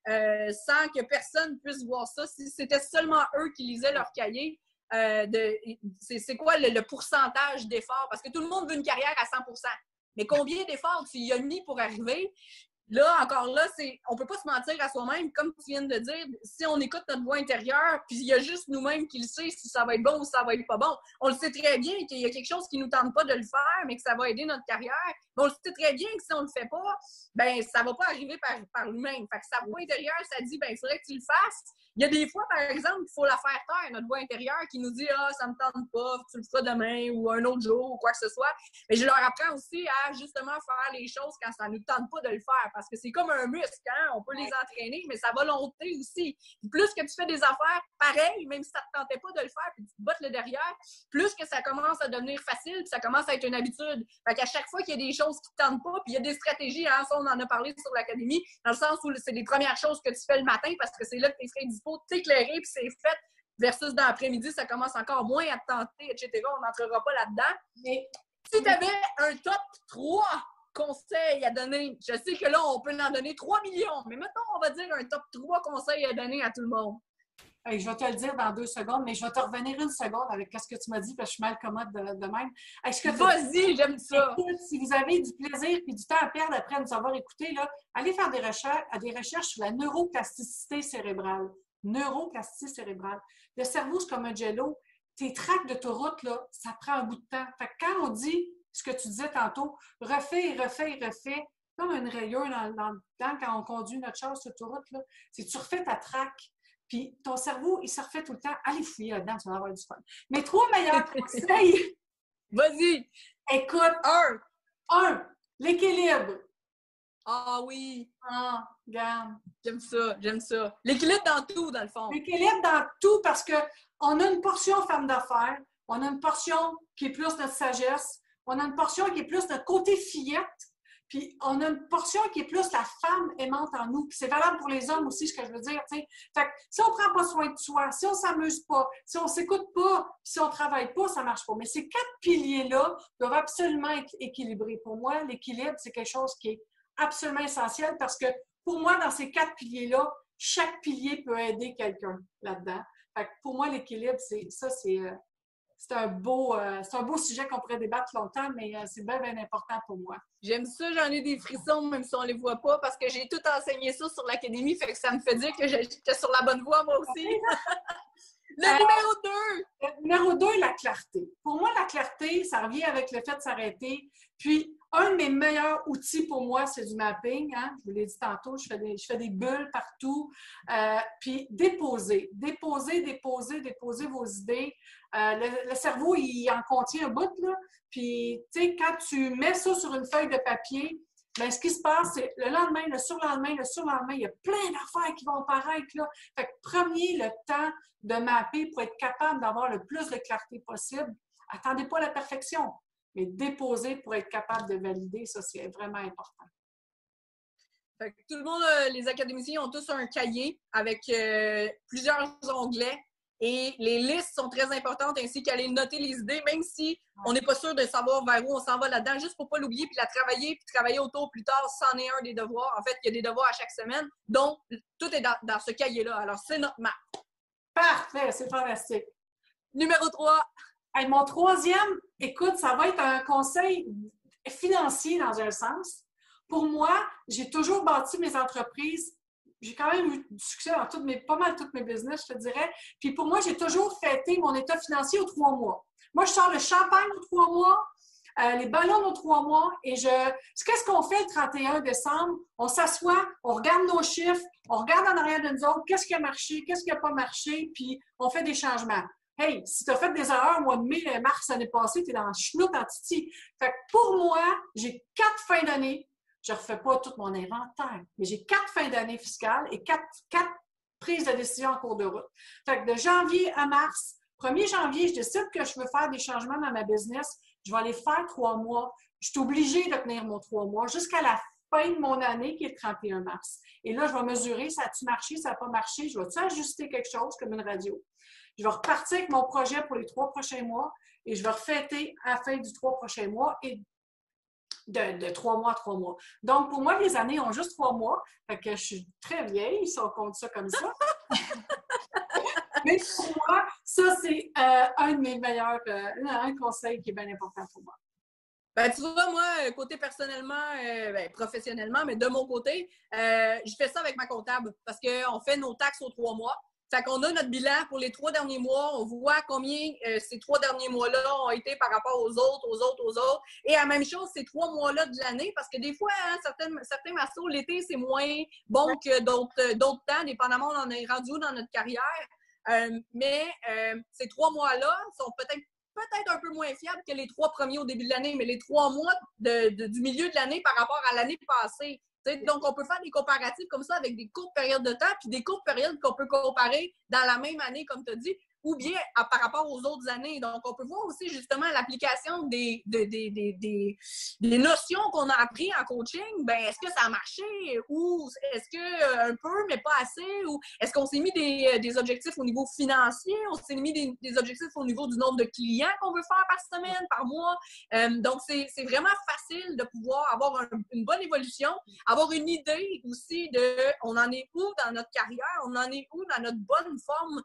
sans que personne puisse voir ça. Si c'était seulement eux qui lisaient leur cahier, c'est quoi le pourcentage d'efforts? Parce que tout le monde veut une carrière à 100%. Mais combien d'efforts tu y as mis pour arriver? Là, encore là, on peut pas se mentir à soi-même, comme tu viens de dire, si on écoute notre voix intérieure, puis il y a juste nous-mêmes qui le sait si ça va être bon ou ça va être pas bon. On le sait très bien qu'il y a quelque chose qui nous tente pas de le faire, mais que ça va aider notre carrière. Mais on le sait très bien que si on le fait pas, ben ça va pas arriver par lui-même. Fait que sa voix intérieure, ça dit, ben il faudrait que tu le fasses. Il y a des fois, par exemple, il faut la faire taire, notre voix intérieure, qui nous dit « Ah, ça me tente pas, tu le feras demain ou un autre jour ou quoi que ce soit. » Mais je leur apprends aussi à justement faire les choses quand ça ne nous tente pas de le faire parce que c'est comme un muscle, hein? On peut les entraîner, mais sa volonté aussi. Puis plus que tu fais des affaires pareilles, même si ça ne te tentait pas de le faire puis tu te bottes le derrière, plus que ça commence à devenir facile puis ça commence à être une habitude. Fait qu'à chaque fois qu'il y a des choses qui ne te tentent pas, puis il y a des stratégies, hein, ça on en a parlé sur l'académie, dans le sens où c'est les premières choses que tu fais le matin parce que c'est là que tu es dispo de t'éclairer puis c'est fait versus dans l'après-midi, ça commence encore moins à te tenter, etc. On n'entrera pas là-dedans. Mais si tu avais un top 3 conseils à donner, je sais que là, on peut en donner 3 millions, mais mettons, on va dire un top 3 conseils à donner à tout le monde. Hey, je vais te le dire dans 2 secondes, mais je vais te revenir une seconde avec ce que tu m'as dit, parce que je suis mal commode de même. Vas-y, j'aime ça! Écoute, si vous avez du plaisir et du temps à perdre après nous avoir écouté, là, allez faire des recherches sur la neuroplasticité cérébrale. Neuroplasticité cérébrale. Le cerveau, c'est comme un jello. Tes tracts d'autoroute, là, ça prend un bout de temps. Fait que quand on dit ce que tu disais tantôt, refais, comme une rayure dans le temps quand on conduit notre char sur l'autoroute, là, c'est tu refais ta traque. Puis ton cerveau, il se refait tout le temps. Allez fouiller là-dedans, tu vas avoir du fun. Mes 3 meilleurs conseils. Vas-y! Écoute. 1. L'équilibre. Ah oui! Ah, regarde. J'aime ça. L'équilibre dans tout, dans le fond. L'équilibre dans tout parce qu'on a une portion femme d'affaires, on a une portion qui est plus notre sagesse, on a une portion qui est plus notre côté fillette, puis on a une portion qui est plus la femme aimante en nous. Puis c'est valable pour les hommes aussi, ce que je veux dire, tu sais. Fait que si on prend pas soin de soi, si on s'amuse pas, si on s'écoute pas, si on travaille pas, ça marche pas. Mais ces 4 piliers-là doivent absolument être équilibrés. Pour moi, l'équilibre, c'est quelque chose qui est absolument essentiel parce que pour moi, dans ces 4 piliers-là, chaque pilier peut aider quelqu'un là-dedans. Fait que pour moi, l'équilibre, c'est un beau sujet qu'on pourrait débattre longtemps, mais c'est bien, bien important pour moi. J'aime ça, j'en ai des frissons, même si on les voit pas, parce que j'ai tout enseigné ça sur l'académie, fait que ça me fait dire que j'étais sur la bonne voie, moi aussi. Le numéro 2! Le numéro 2, la clarté. Pour moi, la clarté, ça revient avec le fait de s'arrêter. Puis, un de mes meilleurs outils pour moi, c'est du mapping. Hein? Je vous l'ai dit tantôt, je fais des bulles partout. Puis, déposer vos idées. Le cerveau, il en contient un bout, là. Puis, tu sais, quand tu mets ça sur une feuille de papier, bien, ce qui se passe, c'est le lendemain, le surlendemain, il y a plein d'affaires qui vont apparaître, là. Fait que prenez le temps de mapper pour être capable d'avoir le plus de clarté possible. Attendez pas la perfection. mais déposer pour être capable de valider, ça, c'est vraiment important. Fait que tout le monde, les académiciens ont tous un cahier avec plusieurs onglets et les listes sont très importantes ainsi qu'aller noter les idées, même si on n'est pas sûr de savoir vers où on s'en va là-dedans, juste pour ne pas l'oublier puis la travailler puis travailler autour plus tard, c'en est un des devoirs. En fait, il y a des devoirs à chaque semaine, donc tout est dans ce cahier-là. Alors, c'est notre map. Parfait, c'est fantastique. Numéro 3. Hey, mon troisième, écoute, ça va être un conseil financier dans un sens. Pour moi, j'ai toujours bâti mes entreprises. J'ai quand même eu du succès dans pas mal tous mes business, je te dirais. Puis pour moi, j'ai toujours fêté mon état financier aux 3 mois. Moi, je sors le champagne aux 3 mois, les ballons aux 3 mois. Et qu'est-ce qu'on fait le 31 décembre? On s'assoit, on regarde nos chiffres, on regarde en arrière de nous autres, qu'est-ce qui a marché, qu'est-ce qui n'a pas marché, puis on fait des changements. Hey, si tu as fait des erreurs au mois de mai, mars l'année passée, tu es dans le chenoute en titi. Fait que pour moi, j'ai 4 fins d'année. Je ne refais pas tout mon inventaire, mais j'ai 4 fins d'année fiscales et 4 prises de décision en cours de route. Fait que de janvier à mars, 1er janvier, je décide que je veux faire des changements dans ma business. Je vais aller faire 3 mois. Je suis obligée de tenir mon 3 mois jusqu'à la fin de mon année, qui est le 31 mars. Et là, je vais mesurer, ça a-tu marché, ça n'a pas marché, je vais-tu ajuster quelque chose comme une radio. Je vais repartir avec mon projet pour les 3 prochains mois et je vais refêter à la fin du 3 prochains mois et de 3 mois à 3 mois. Donc, pour moi, les années ont juste 3 mois. Fait que je suis très vieille, si on compte ça comme ça. Mais pour moi, ça, c'est un de mes meilleurs un conseil qui est bien important pour moi. Ben, tu vois, moi, côté personnellement, professionnellement, mais de mon côté, je fais ça avec ma comptable parce qu'on fait nos taxes aux 3 mois. Fait qu'on a notre bilan pour les 3 derniers mois. On voit combien ces 3 derniers mois-là ont été par rapport aux autres. Et la même chose, ces 3 mois-là de l'année, parce que des fois, hein, certains massos, l'été, c'est moins bon que d'autres temps, dépendamment on en est rendu dans notre carrière. Mais ces 3 mois-là sont peut-être un peu moins fiables que les 3 premiers au début de l'année, mais les 3 mois du milieu de l'année par rapport à l'année passée. T'sais, donc, on peut faire des comparatifs comme ça avec des courtes périodes de temps, puis des courtes périodes qu'on peut comparer dans la même année, comme tu as dit, ou bien par rapport aux autres années. Donc, on peut voir aussi justement l'application des notions qu'on a apprises en coaching. Ben, est-ce que ça a marché ou est-ce que un peu, mais pas assez? Ou est-ce qu'on s'est mis des objectifs au niveau financier? On s'est mis des objectifs au niveau du nombre de clients qu'on veut faire par semaine, par mois? Donc, c'est vraiment facile de pouvoir avoir une bonne évolution, avoir une idée aussi de on en est où dans notre carrière, on en est où dans notre bonne forme,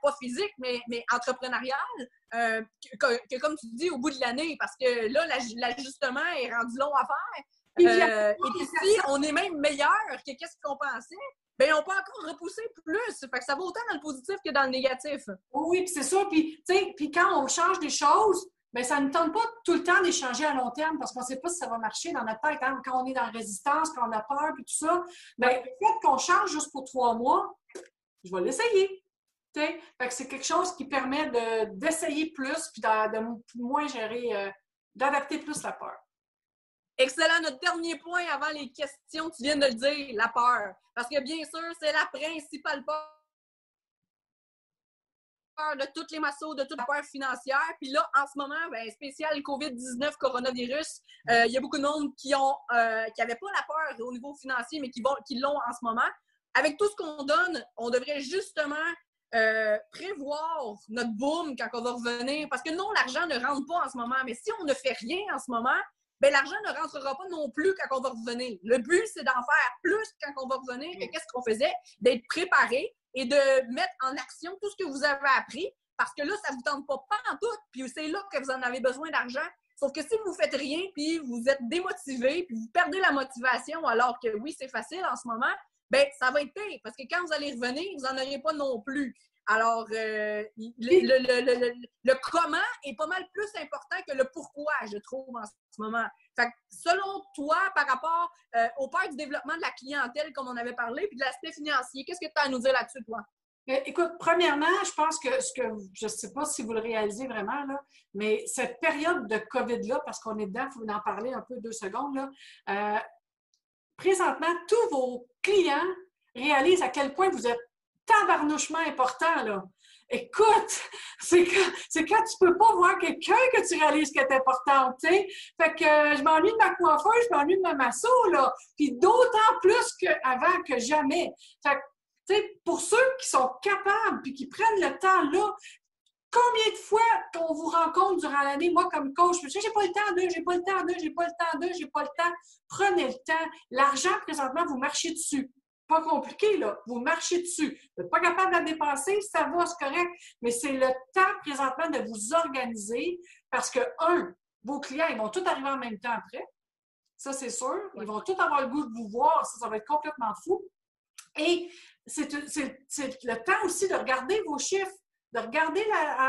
pas physique, mais entrepreneuriale, que comme tu dis, au bout de l'année, parce que là, l'ajustement est rendu long à faire. Et puis si on est même meilleur que qu'est-ce qu'on pensait, bien, on peut encore repousser plus. Fait que ça va autant dans le positif que dans le négatif. Oui, puis c'est ça. Puis, tu sais, quand on change des choses, bien, ça ne tente pas tout le temps d'échanger à long terme parce qu'on ne sait pas si ça va marcher dans notre tête. Hein? Quand on est dans la résistance, quand on a peur, puis tout ça, bien, le fait qu'on change juste pour 3 mois, je vais l'essayer. Fait que c'est quelque chose qui permet d'essayer plus puis de moins gérer, d'adapter plus la peur. Excellent. Notre dernier point avant les questions, tu viens de le dire, la peur. Parce que bien sûr, c'est la principale peur de toutes les massos, de toute la peur financière. Puis là, en ce moment, ben, spécial COVID-19, coronavirus, il y a beaucoup de monde qui n'avaient pas la peur au niveau financier, mais qui l'ont en ce moment. Avec tout ce qu'on donne, on devrait justement prévoir notre boom quand on va revenir. Parce que non, l'argent ne rentre pas en ce moment. Mais si on ne fait rien en ce moment, ben l'argent ne rentrera pas non plus quand on va revenir. Le but, c'est d'en faire plus quand on va revenir. Et qu'est-ce qu'on faisait? D'être préparé et de mettre en action tout ce que vous avez appris. Parce que là, ça ne vous tente pas en tout. Puis c'est là que vous en avez besoin d'argent. Sauf que si vous ne faites rien, puis vous êtes démotivé, puis vous perdez la motivation, alors que oui, c'est facile en ce moment, ben ça va être pire. Parce que quand vous allez revenir, vous n'en aurez pas non plus. Alors, le comment est pas mal plus important que le pourquoi, je trouve, en ce moment. Fait que, selon toi, par rapport aux peurs du développement de la clientèle, comme on avait parlé, puis de l'aspect financier, qu'est-ce que tu as à nous dire là-dessus, toi? Écoute, premièrement, je pense que je ne sais pas si vous le réalisez vraiment, là, mais cette période de COVID-là, parce qu'on est dedans, il faut en parler un peu 2 secondes, là, présentement, tous vos clients réalisent à quel point vous êtes tabarnouchement important, là. Écoute, c'est quand tu peux pas voir quelqu'un que tu réalises qu'elle est importante, tu sais. Fait que je m'ennuie de ma coiffeuse, je m'ennuie de ma masso, là. Puis d'autant plus qu'avant que jamais. Fait que, tu sais, pour ceux qui sont capables puis qui prennent le temps, là, combien de fois qu'on vous rencontre durant l'année, moi comme coach, je me dis, j'ai pas le temps d'eux, j'ai pas le temps d'eux, j'ai pas le temps d'eux, j'ai pas le temps. Prenez le temps. L'argent, présentement, vous marchez dessus. Pas compliqué, là. Vous marchez dessus. Vous n'êtes pas capable de la dépenser, ça va, c'est correct. Mais c'est le temps, présentement, de vous organiser parce que, vos clients, ils vont tous arriver en même temps après. Ça, c'est sûr. Ils vont tous avoir le goût de vous voir. Ça va être complètement fou. Et c'est le temps aussi de regarder vos chiffres, de regarder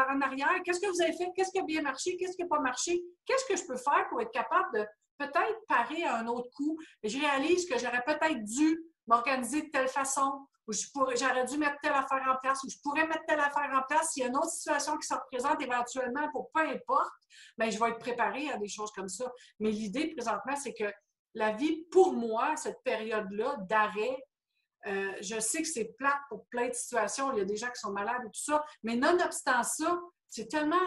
en arrière. Qu'est-ce que vous avez fait? Qu'est-ce qui a bien marché? Qu'est-ce qui n'a pas marché? Qu'est-ce que je peux faire pour être capable de peut-être parer à un autre coup? Et je réalise que j'aurais peut-être dû m'organiser de telle façon, ou j'aurais dû mettre telle affaire en place, ou je pourrais mettre telle affaire en place. S'il y a une autre situation qui se représente éventuellement pour peu importe, bien, je vais être préparée à des choses comme ça. Mais l'idée, présentement, c'est que la vie, pour moi, cette période-là d'arrêt, je sais que c'est plate pour plein de situations. Il y a des gens qui sont malades et tout ça. Mais nonobstant ça, c'est tellement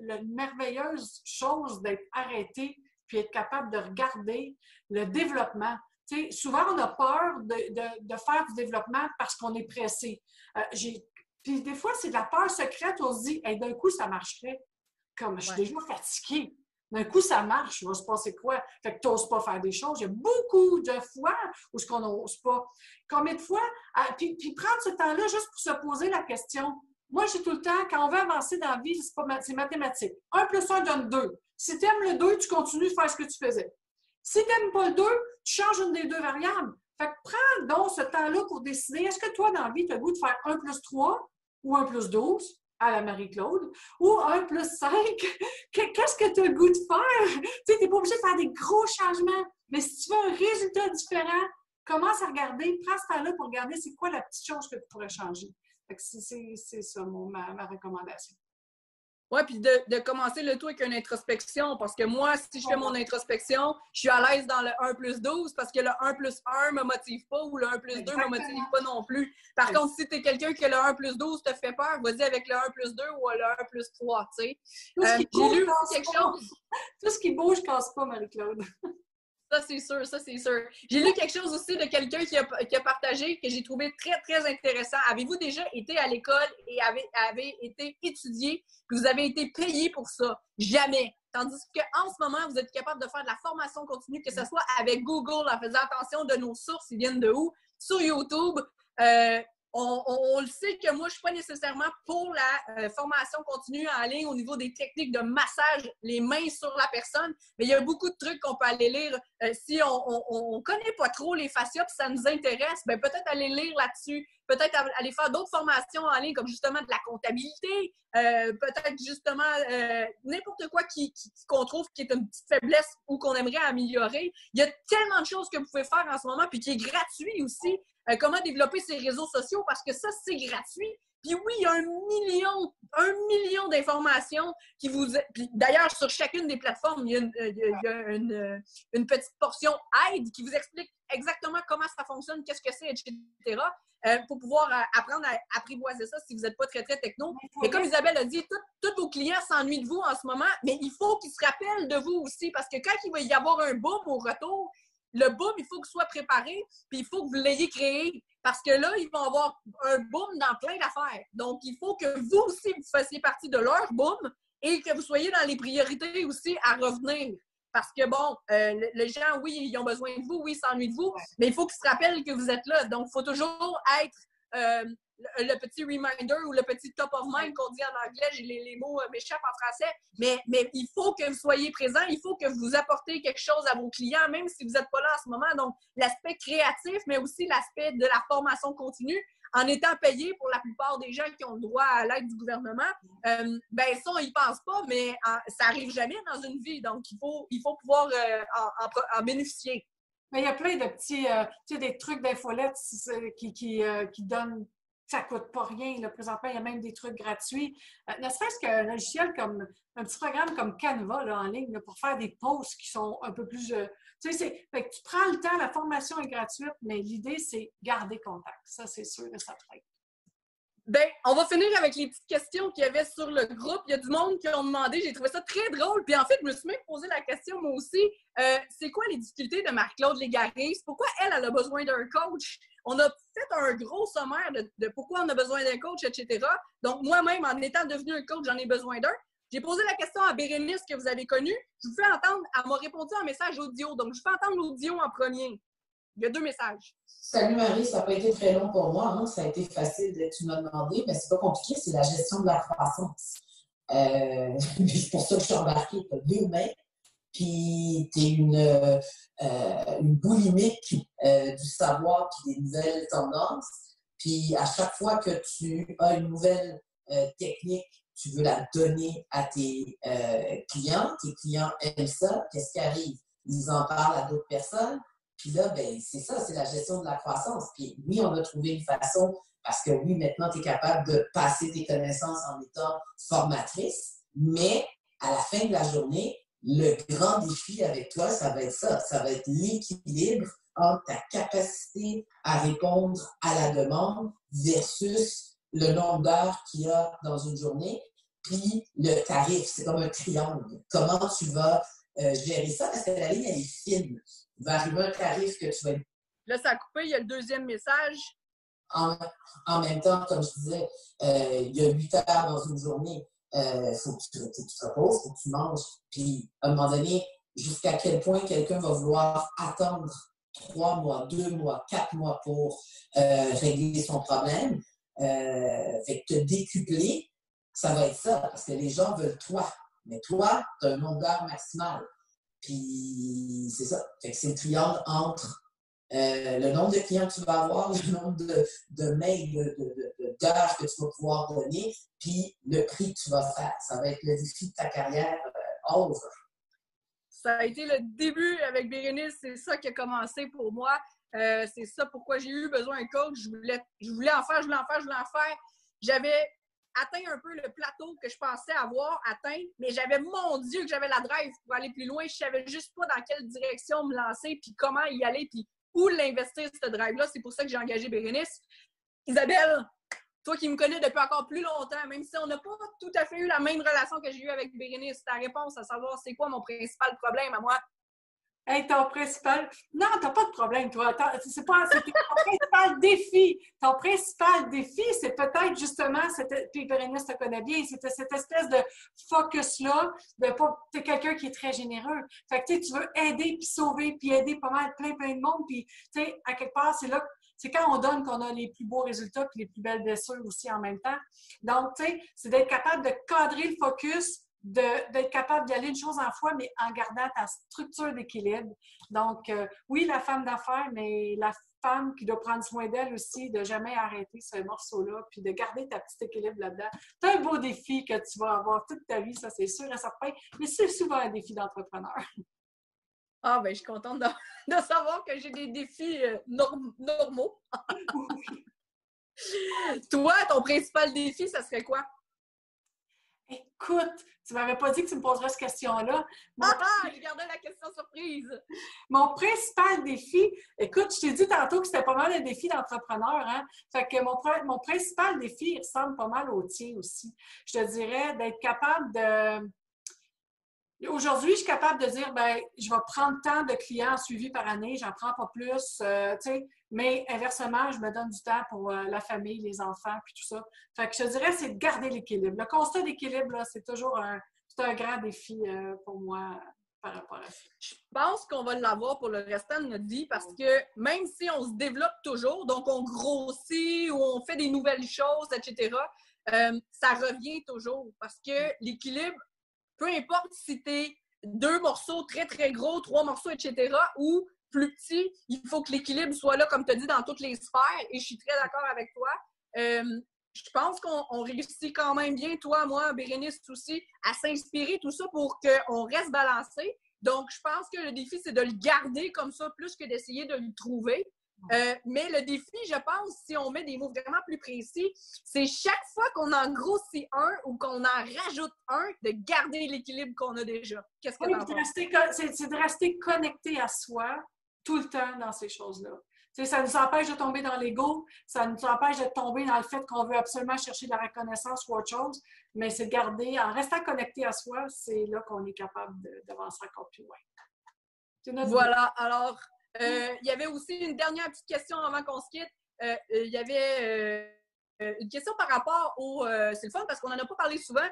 la merveilleuse chose d'être arrêté puis être capable de regarder le développement. Tu sais, souvent, on a peur de faire du développement parce qu'on est pressé. Puis des fois, c'est de la peur secrète. On se dit, hey, d'un coup, ça marcherait. Comme je suis déjà fatiguée. D'un coup, ça marche, il va se passer quoi? Fait que tu n'oses pas faire des choses. Il y a beaucoup de fois où ce qu'on n'ose pas. Combien de fois? Puis prendre ce temps-là juste pour se poser la question. Moi, j'ai tout le temps, quand on veut avancer dans la vie, c'est mathématique. 1 plus 1 donne 2. Si tu aimes le 2, tu continues de faire ce que tu faisais. Si tu n'aimes pas le 2, tu changes une des deux variables. Fait que prends donc ce temps-là pour décider, est-ce que toi, dans la vie, tu as le goût de faire 1 plus 3 ou 1 plus 12? À la Marie-Claude, ou 1 plus 5, qu'est-ce que tu as le goût de faire? Tu sais, tu n'es pas obligé de faire des gros changements, mais si tu veux un résultat différent, commence à regarder, prends ce temps-là pour regarder c'est quoi la petite chose que tu pourrais changer. Fait que c'est ça ma recommandation. Oui, puis de commencer le tout avec une introspection, parce que moi, si je fais mon introspection, je suis à l'aise dans le 1 plus 12 parce que le 1 plus 1 ne me motive pas ou le 1 plus 2 ne me motive pas non plus. Par contre, si tu es quelqu'un qui a le 1 plus 12 te fait peur, vas-y avec le 1 plus 2 ou le 1 plus 3, tu sais. J'ai lu quelque chose. Tout ce qui bouge, casse pas, Marie-Claude. Ça, c'est sûr, ça, c'est sûr. J'ai lu quelque chose aussi de quelqu'un qui a partagé que j'ai trouvé très, très intéressant. Avez-vous déjà été à l'école et avez été étudié, que vous avez été payé pour ça? Jamais. Tandis qu'en ce moment, vous êtes capable de faire de la formation continue, que ce soit avec Google, en faisant attention de nos sources, ils viennent de où, sur YouTube. On le sait que moi, je ne suis pas nécessairement pour la formation continue en ligne au niveau des techniques de massage, les mains sur la personne, mais il y a beaucoup de trucs qu'on peut aller lire. Si on ne connaît pas trop les fascias et ça nous intéresse, ben peut-être aller lire là-dessus, peut-être aller faire d'autres formations en ligne comme justement de la comptabilité, peut-être justement n'importe quoi qu'on trouve qui est une petite faiblesse ou qu'on aimerait améliorer. Il y a tellement de choses que vous pouvez faire en ce moment puis qui est gratuit aussi. Comment développer ses réseaux sociaux parce que ça, c'est gratuit. Puis oui, il y a un million d'informations qui vous... Puis d'ailleurs, sur chacune des plateformes, il y a une petite portion aide qui vous explique exactement comment ça fonctionne, qu'est-ce que c'est, etc. Pour pouvoir apprendre à apprivoiser ça si vous n'êtes pas très, très techno. Mais comme Isabelle a dit, tous vos clients s'ennuient de vous en ce moment, mais il faut qu'ils se rappellent de vous aussi parce que quand il va y avoir un boom au retour, le boom, il faut qu'il soit préparé, puis il faut que vous l'ayez créé. Parce que là, ils vont avoir un boom dans plein d'affaires. Donc, il faut que vous aussi, vous fassiez partie de leur boom et que vous soyez dans les priorités aussi à revenir. Parce que, bon, les gens, oui, ils ont besoin de vous, oui, ils s'ennuient de vous, mais il faut qu'ils se rappellent que vous êtes là. Donc, il faut toujours être le petit reminder ou le petit top of mind qu'on dit en anglais, les mots m'échappent en français, mais il faut que vous soyez présent, il faut que vous apportez quelque chose à vos clients, même si vous n'êtes pas là en ce moment. Donc, l'aspect créatif, mais aussi l'aspect de la formation continue, en étant payé pour la plupart des gens qui ont le droit à l'aide du gouvernement, ben ça, on n'y pense pas, mais ça n'arrive jamais dans une vie. Donc, il faut pouvoir en bénéficier. Mais il y a plein de petits, tu sais, des trucs d'infolettes qui donnent, ça ne coûte pas rien. Là, présentement, il y a même des trucs gratuits. Ne serait-ce qu'un logiciel comme, un petit programme comme Canva là, en ligne là, pour faire des posts qui sont un peu plus... tu sais, fait que tu prends le temps, la formation est gratuite, mais l'idée, c'est garder contact. Ça, c'est sûr et certain. Ben, on va finir avec les petites questions qu'il y avait sur le groupe. Il y a du monde qui ont demandé, j'ai trouvé ça très drôle. Puis en fait, je me suis même posé la question moi aussi. C'est quoi les difficultés de Marie-Claude Légaré? Pourquoi elle a besoin d'un coach? On a fait un gros sommaire de pourquoi on a besoin d'un coach, etc. Donc, moi-même, en étant devenu un coach, j'en ai besoin d'un. J'ai posé la question à Bérénice que vous avez connue. Je vous fais entendre, elle m'a répondu en message audio. Donc, je fais entendre l'audio en premier. Il y a 2 messages. Salut Marie, ça n'a pas été très long pour moi. Hein? Ça a été facile, tu m'as demandé, mais c'est pas compliqué, c'est la gestion de la croissance. C'est pour ça que je suis embarquée. Tu as 2 mains, puis tu es une boulimique du savoir puis des nouvelles tendances. Puis à chaque fois que tu as une nouvelle technique, tu veux la donner à tes clients. Tes clients aiment ça. Qu'est-ce qui arrive? Ils en parlent à d'autres personnes. Puis là, ben, c'est ça, c'est la gestion de la croissance. Puis oui, on a trouvé une façon, parce que oui, maintenant, tu es capable de passer tes connaissances en étant formatrice, mais à la fin de la journée, le grand défi avec toi, ça va être ça. Ça va être l'équilibre entre ta capacité à répondre à la demande versus le nombre d'heures qu'il y a dans une journée, puis le tarif. C'est comme un triangle. Comment tu vas gérer ça? Parce que la ligne, elle est fine. Il va arriver un tarif que tu vas... Là, ça a coupé. Il y a le 2e message. En même temps, comme je disais, il y a 8 heures dans une journée. Il faut que tu te reposes, il faut que tu manges. Puis, à un moment donné, jusqu'à quel point quelqu'un va vouloir attendre 3 mois, 2 mois, 4 mois pour régler son problème. Fait que te décupler, ça va être ça. Parce que les gens veulent toi. Mais toi, tu as un nombre d'heures maximal. Puis c'est ça. Fait que c'est le triangle entre le nombre de clients que tu vas avoir, le nombre de mails, d'heures que tu vas pouvoir donner, puis le prix que tu vas faire. Ça va être le défi de ta carrière over. Ça a été le début avec Bérénice. C'est ça qui a commencé pour moi. C'est ça pourquoi j'ai eu besoin d'un coach. Je voulais en faire. J'avais atteint un peu le plateau que je pensais avoir atteint, mais mon Dieu, que j'avais la drive pour aller plus loin. Je savais juste pas dans quelle direction me lancer, puis comment y aller, puis où l'investir, cette drive-là. C'est pour ça que j'ai engagé Bérénice. Isabelle, toi qui me connais depuis encore plus longtemps, même si on n'a pas tout à fait eu la même relation que j'ai eue avec Bérénice, ta réponse à savoir c'est quoi mon principal problème à moi? Hey, ton principal... Non, t'as pas de problème, toi. C'est ton principal défi. Ton principal défi, c'est peut-être justement, puis Bérénice te connaît bien, c'était cette espèce de focus-là, t'es quelqu'un qui est très généreux. Fait que tu veux aider, puis sauver, puis aider pas mal plein de monde, puis tu sais, à quelque part, c'est quand on donne qu'on a les plus beaux résultats puis les plus belles blessures aussi en même temps. Donc, tu sais, c'est d'être capable de cadrer le focus, d'être capable d'y aller une chose en fois, mais en gardant ta structure d'équilibre. Donc, oui, la femme d'affaires, mais la femme qui doit prendre soin d'elle aussi, de jamais arrêter ce morceau-là, puis de garder ta petite équilibre là-dedans. C'est un beau défi que tu vas avoir toute ta vie, ça c'est sûr et certain, mais c'est souvent un défi d'entrepreneur. Ah, ben je suis contente de savoir que j'ai des défis normaux. Toi, ton principal défi, ça serait quoi? Écoute, tu m'avais pas dit que tu me poserais cette question-là. J'ai gardé la question surprise. Mon principal défi, écoute, je t'ai dit tantôt que c'était pas mal un défi d'entrepreneur, hein? Fait que mon principal défi, il ressemble pas mal au tien aussi. Je te dirais d'être capable de... Aujourd'hui, je suis capable de dire, ben, je vais prendre tant de clients suivis par année, j'en prends pas plus, tu sais, mais inversement, je me donne du temps pour la famille, les enfants, puis tout ça. Fait que je te dirais, c'est de garder l'équilibre. Le constat d'équilibre, là, c'est toujours un grand défi pour moi par rapport à ça. Je pense qu'on va l'avoir pour le restant de notre vie parce que même si on se développe toujours, donc on grossit ou on fait des nouvelles choses, etc., ça revient toujours parce que l'équilibre, peu importe si tu es 2 morceaux très, très gros, 3 morceaux, etc., ou plus petits, il faut que l'équilibre soit là, comme tu as dit, dans toutes les sphères, et je suis très d'accord avec toi. Je pense qu'on réussit quand même bien, toi, moi, Bérénice aussi, à s'inspirer, tout ça, pour qu'on reste balancé. Donc, je pense que le défi, c'est de le garder comme ça, plus que d'essayer de le trouver. Mais le défi, je pense, si on met des mots vraiment plus précis, c'est chaque fois qu'on en grossit un ou qu'on en rajoute un, de garder l'équilibre qu'on a déjà. Qu'est-ce que tu en penses? C'est de rester connecté à soi tout le temps dans ces choses-là. sais, ça nous empêche de tomber dans l'ego, ça nous empêche de tomber dans le fait qu'on veut absolument chercher de la reconnaissance ou autre chose, mais c'est de garder, en restant connecté à soi, c'est là qu'on est capable d'avancer encore plus loin. Voilà, alors, il y avait aussi une dernière petite question avant qu'on se quitte. Il y avait une question par rapport au... c'est le fun parce qu'on n'en a pas parlé souvent,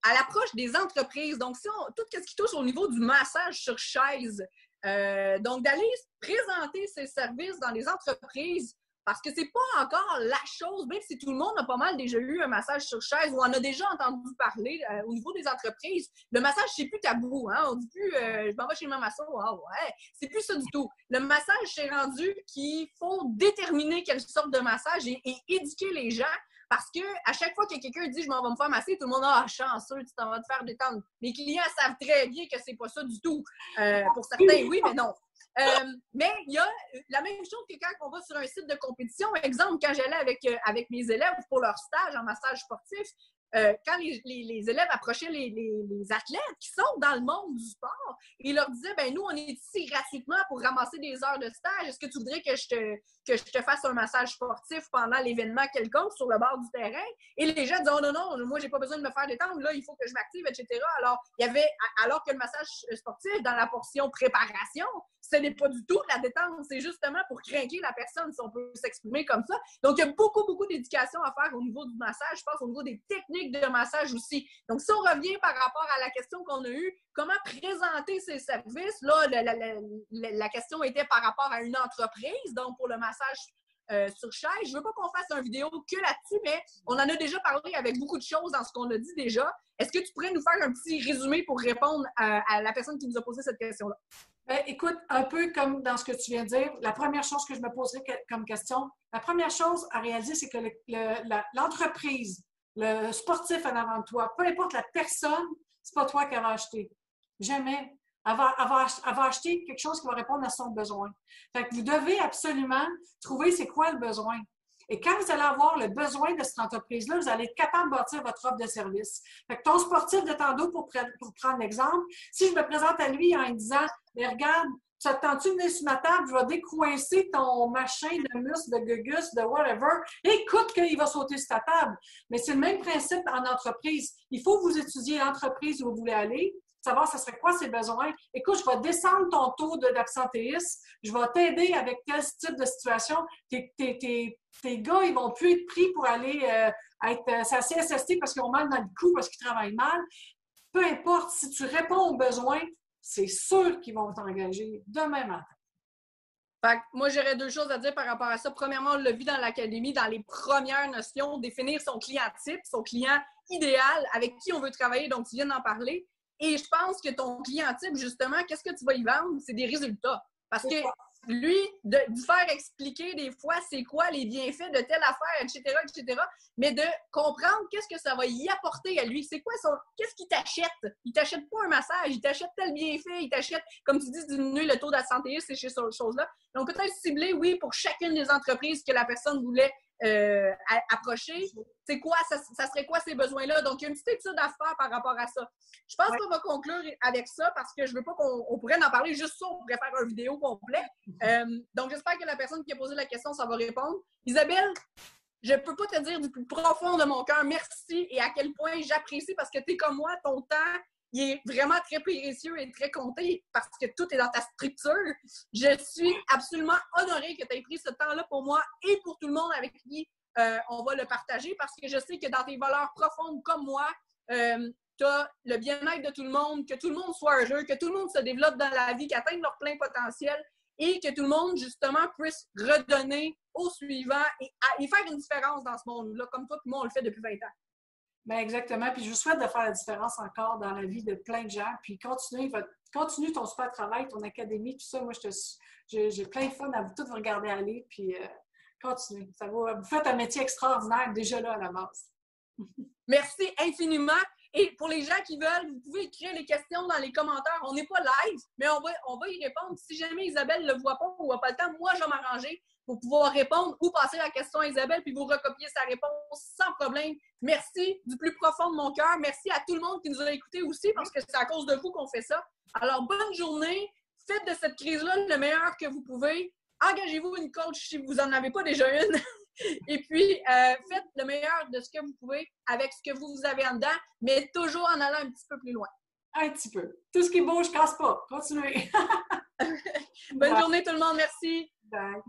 à l'approche des entreprises. Donc, tout ce qui touche au niveau du massage sur chaise, donc d'aller présenter ses services dans les entreprises, parce que c'est pas encore la chose, même si tout le monde a pas mal déjà eu un massage sur chaise ou en a déjà entendu parler au niveau des entreprises. Le massage, c'est plus tabou, hein? On dit plus je m'en vais chez ma masso, ah ouais, c'est plus ça du tout. Le massage, c'est rendu qu'il faut déterminer quelle sorte de massage et éduquer les gens. Parce que à chaque fois que quelqu'un dit « je m'en vais me faire masser », tout le monde a « ah, chanceux, tu t'en vas te faire détendre ». Les clients savent très bien que c'est pas ça du tout. Pour certains, oui, mais non. Mais il y a la même chose que quand on va sur un site de compétition. Exemple, quand j'allais avec mes élèves pour leur stage en massage sportif, quand les élèves approchaient les athlètes qui sont dans le monde du sport, ils leur disaient, ben nous, on est ici gratuitement pour ramasser des heures de stage. Est-ce que tu voudrais que je te fasse un massage sportif pendant l'événement quelconque sur le bord du terrain? Et les gens disaient, oh non, non, moi, j'ai pas besoin de me faire détendre, là, il faut que je m'active, etc. Alors que le massage sportif, dans la portion préparation, ce n'est pas du tout la détente, c'est justement pour craquer la personne, si on peut s'exprimer comme ça. Donc, il y a beaucoup, beaucoup d'éducation à faire au niveau du massage, je pense, au niveau des techniques de massage aussi. Donc, si on revient par rapport à la question qu'on a eue, comment présenter ces services? Là, la question était par rapport à une entreprise, donc pour le massage sur chaise. Je ne veux pas qu'on fasse une vidéo que là-dessus, mais on en a déjà parlé avec beaucoup de choses dans ce qu'on a dit déjà. Est-ce que tu pourrais nous faire un petit résumé pour répondre à la personne qui nous a posé cette question-là? Ben, écoute, un peu comme dans ce que tu viens de dire, la première chose que je me poserais comme question, la première chose à réaliser, c'est que l'entreprise, le sportif en avant de toi, peu importe la personne, c'est pas toi qui va acheter. Jamais. Elle va acheter quelque chose qui va répondre à son besoin. Fait que vous devez absolument trouver c'est quoi le besoin. Et quand vous allez avoir le besoin de cette entreprise-là, vous allez être capable de bâtir votre offre de service. Fait que ton sportif de tendon, pour prendre l'exemple, si je me présente à lui en lui disant « Mais regarde, ça te tente-tu de venir sur ma table? Je vais décoincer ton machin de muscle, de gugus, de whatever. Écoute qu'il va sauter sur ta table. » Mais c'est le même principe en entreprise. Il faut que vous étudiez l'entreprise où vous voulez aller, savoir ce serait quoi ses besoins. Écoute, je vais descendre ton taux d'absentéisme, je vais t'aider avec tel type de situation. Tes gars, ils vont plus être pris pour aller être sa CSST parce qu'ils ont mal dans le cou, parce qu'ils travaillent mal. Peu importe, si tu réponds aux besoins, c'est sûr qu'ils vont t'engager demain matin. Fait que moi, j'aurais deux choses à dire par rapport à ça. Premièrement, on l'a vu dans l'académie, dans les premières notions, définir son client type, son client idéal, avec qui on veut travailler, donc tu viens d'en parler. Et je pense que ton client type, justement, qu'est-ce que tu vas y vendre? C'est des résultats. Parce que lui, de faire expliquer des fois c'est quoi les bienfaits de telle affaire, etc., etc., mais de comprendre qu'est-ce que ça va y apporter à lui. C'est quoi qu'est-ce qu'il t'achète? Il t'achète pas un massage, il t'achète tel bienfait, il t'achète, comme tu dis, diminuer le taux d'absentéisme, c'est chez ces choses-là. Donc, peut-être cibler, oui, pour chacune des entreprises que la personne voulait approcher, c'est quoi, ça serait quoi ces besoins-là? Donc, il y a une petite étude à faire par rapport à ça. Je pense qu'on va conclure avec ça parce que je veux pas qu'on pourrait en parler juste ça, on pourrait faire une vidéo complète. Donc, j'espère que la personne qui a posé la question, ça va répondre. Isabelle, je peux pas te dire du plus profond de mon cœur merci et à quel point j'apprécie parce que tu es comme moi, ton temps, il est vraiment très précieux et très compté parce que tout est dans ta structure. Je suis absolument honorée que tu aies pris ce temps-là pour moi et pour tout le monde avec qui on va le partager parce que je sais que dans tes valeurs profondes comme moi, tu as le bien-être de tout le monde, que tout le monde soit heureux, que tout le monde se développe dans la vie, qu'atteigne leur plein potentiel et que tout le monde, justement, puisse redonner au suivant et faire une différence dans ce monde-là, comme toi et moi, on le fait depuis 20 ans. Bien, exactement. Puis je vous souhaite de faire la différence encore dans la vie de plein de gens. Puis continue ton super travail, ton académie, tout ça. Moi, j'ai plein de fun à vous tous vous regarder aller. Puis continue. Vous faites un métier extraordinaire déjà là à la base. Merci infiniment. Et pour les gens qui veulent, vous pouvez écrire les questions dans les commentaires. On n'est pas live, mais on va y répondre. Si jamais Isabelle ne le voit pas ou n'a pas le temps, moi, je vais m'arranger pour pouvoir répondre ou passer la question à Isabelle puis vous recopier sa réponse sans problème. Merci du plus profond de mon cœur. Merci à tout le monde qui nous a écoutés aussi parce que c'est à cause de vous qu'on fait ça. Alors, bonne journée. Faites de cette crise-là le meilleur que vous pouvez. engagez-vous une coach si vous n'en avez pas déjà une. Et puis, faites le meilleur de ce que vous pouvez avec ce que vous avez en dedans, mais toujours en allant un petit peu plus loin. Un petit peu. Tout ce qui bouge, casse pas. Continuez. Bonne journée tout le monde, merci. Bye.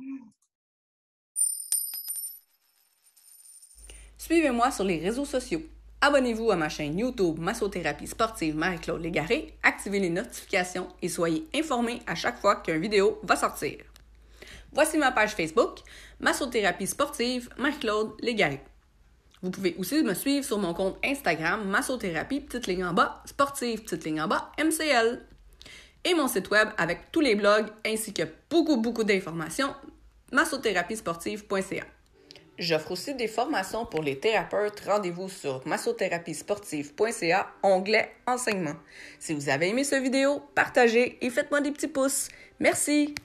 Suivez-moi sur les réseaux sociaux. Abonnez-vous à ma chaîne YouTube Massothérapie sportive Marie-Claude Légaré, activez les notifications et soyez informés à chaque fois qu'une vidéo va sortir. Voici ma page Facebook Massothérapie sportive Marie-Claude Légaré. Vous pouvez aussi me suivre sur mon compte Instagram Massothérapie petite ligne en bas sportive petite ligne en bas MCL et mon site web avec tous les blogs ainsi que beaucoup d'informations massotherapiesportive.ca. J'offre aussi des formations pour les thérapeutes. Rendez-vous sur massotherapiesportive.ca, onglet enseignement. Si vous avez aimé cette vidéo, partagez et faites-moi des petits pouces. Merci!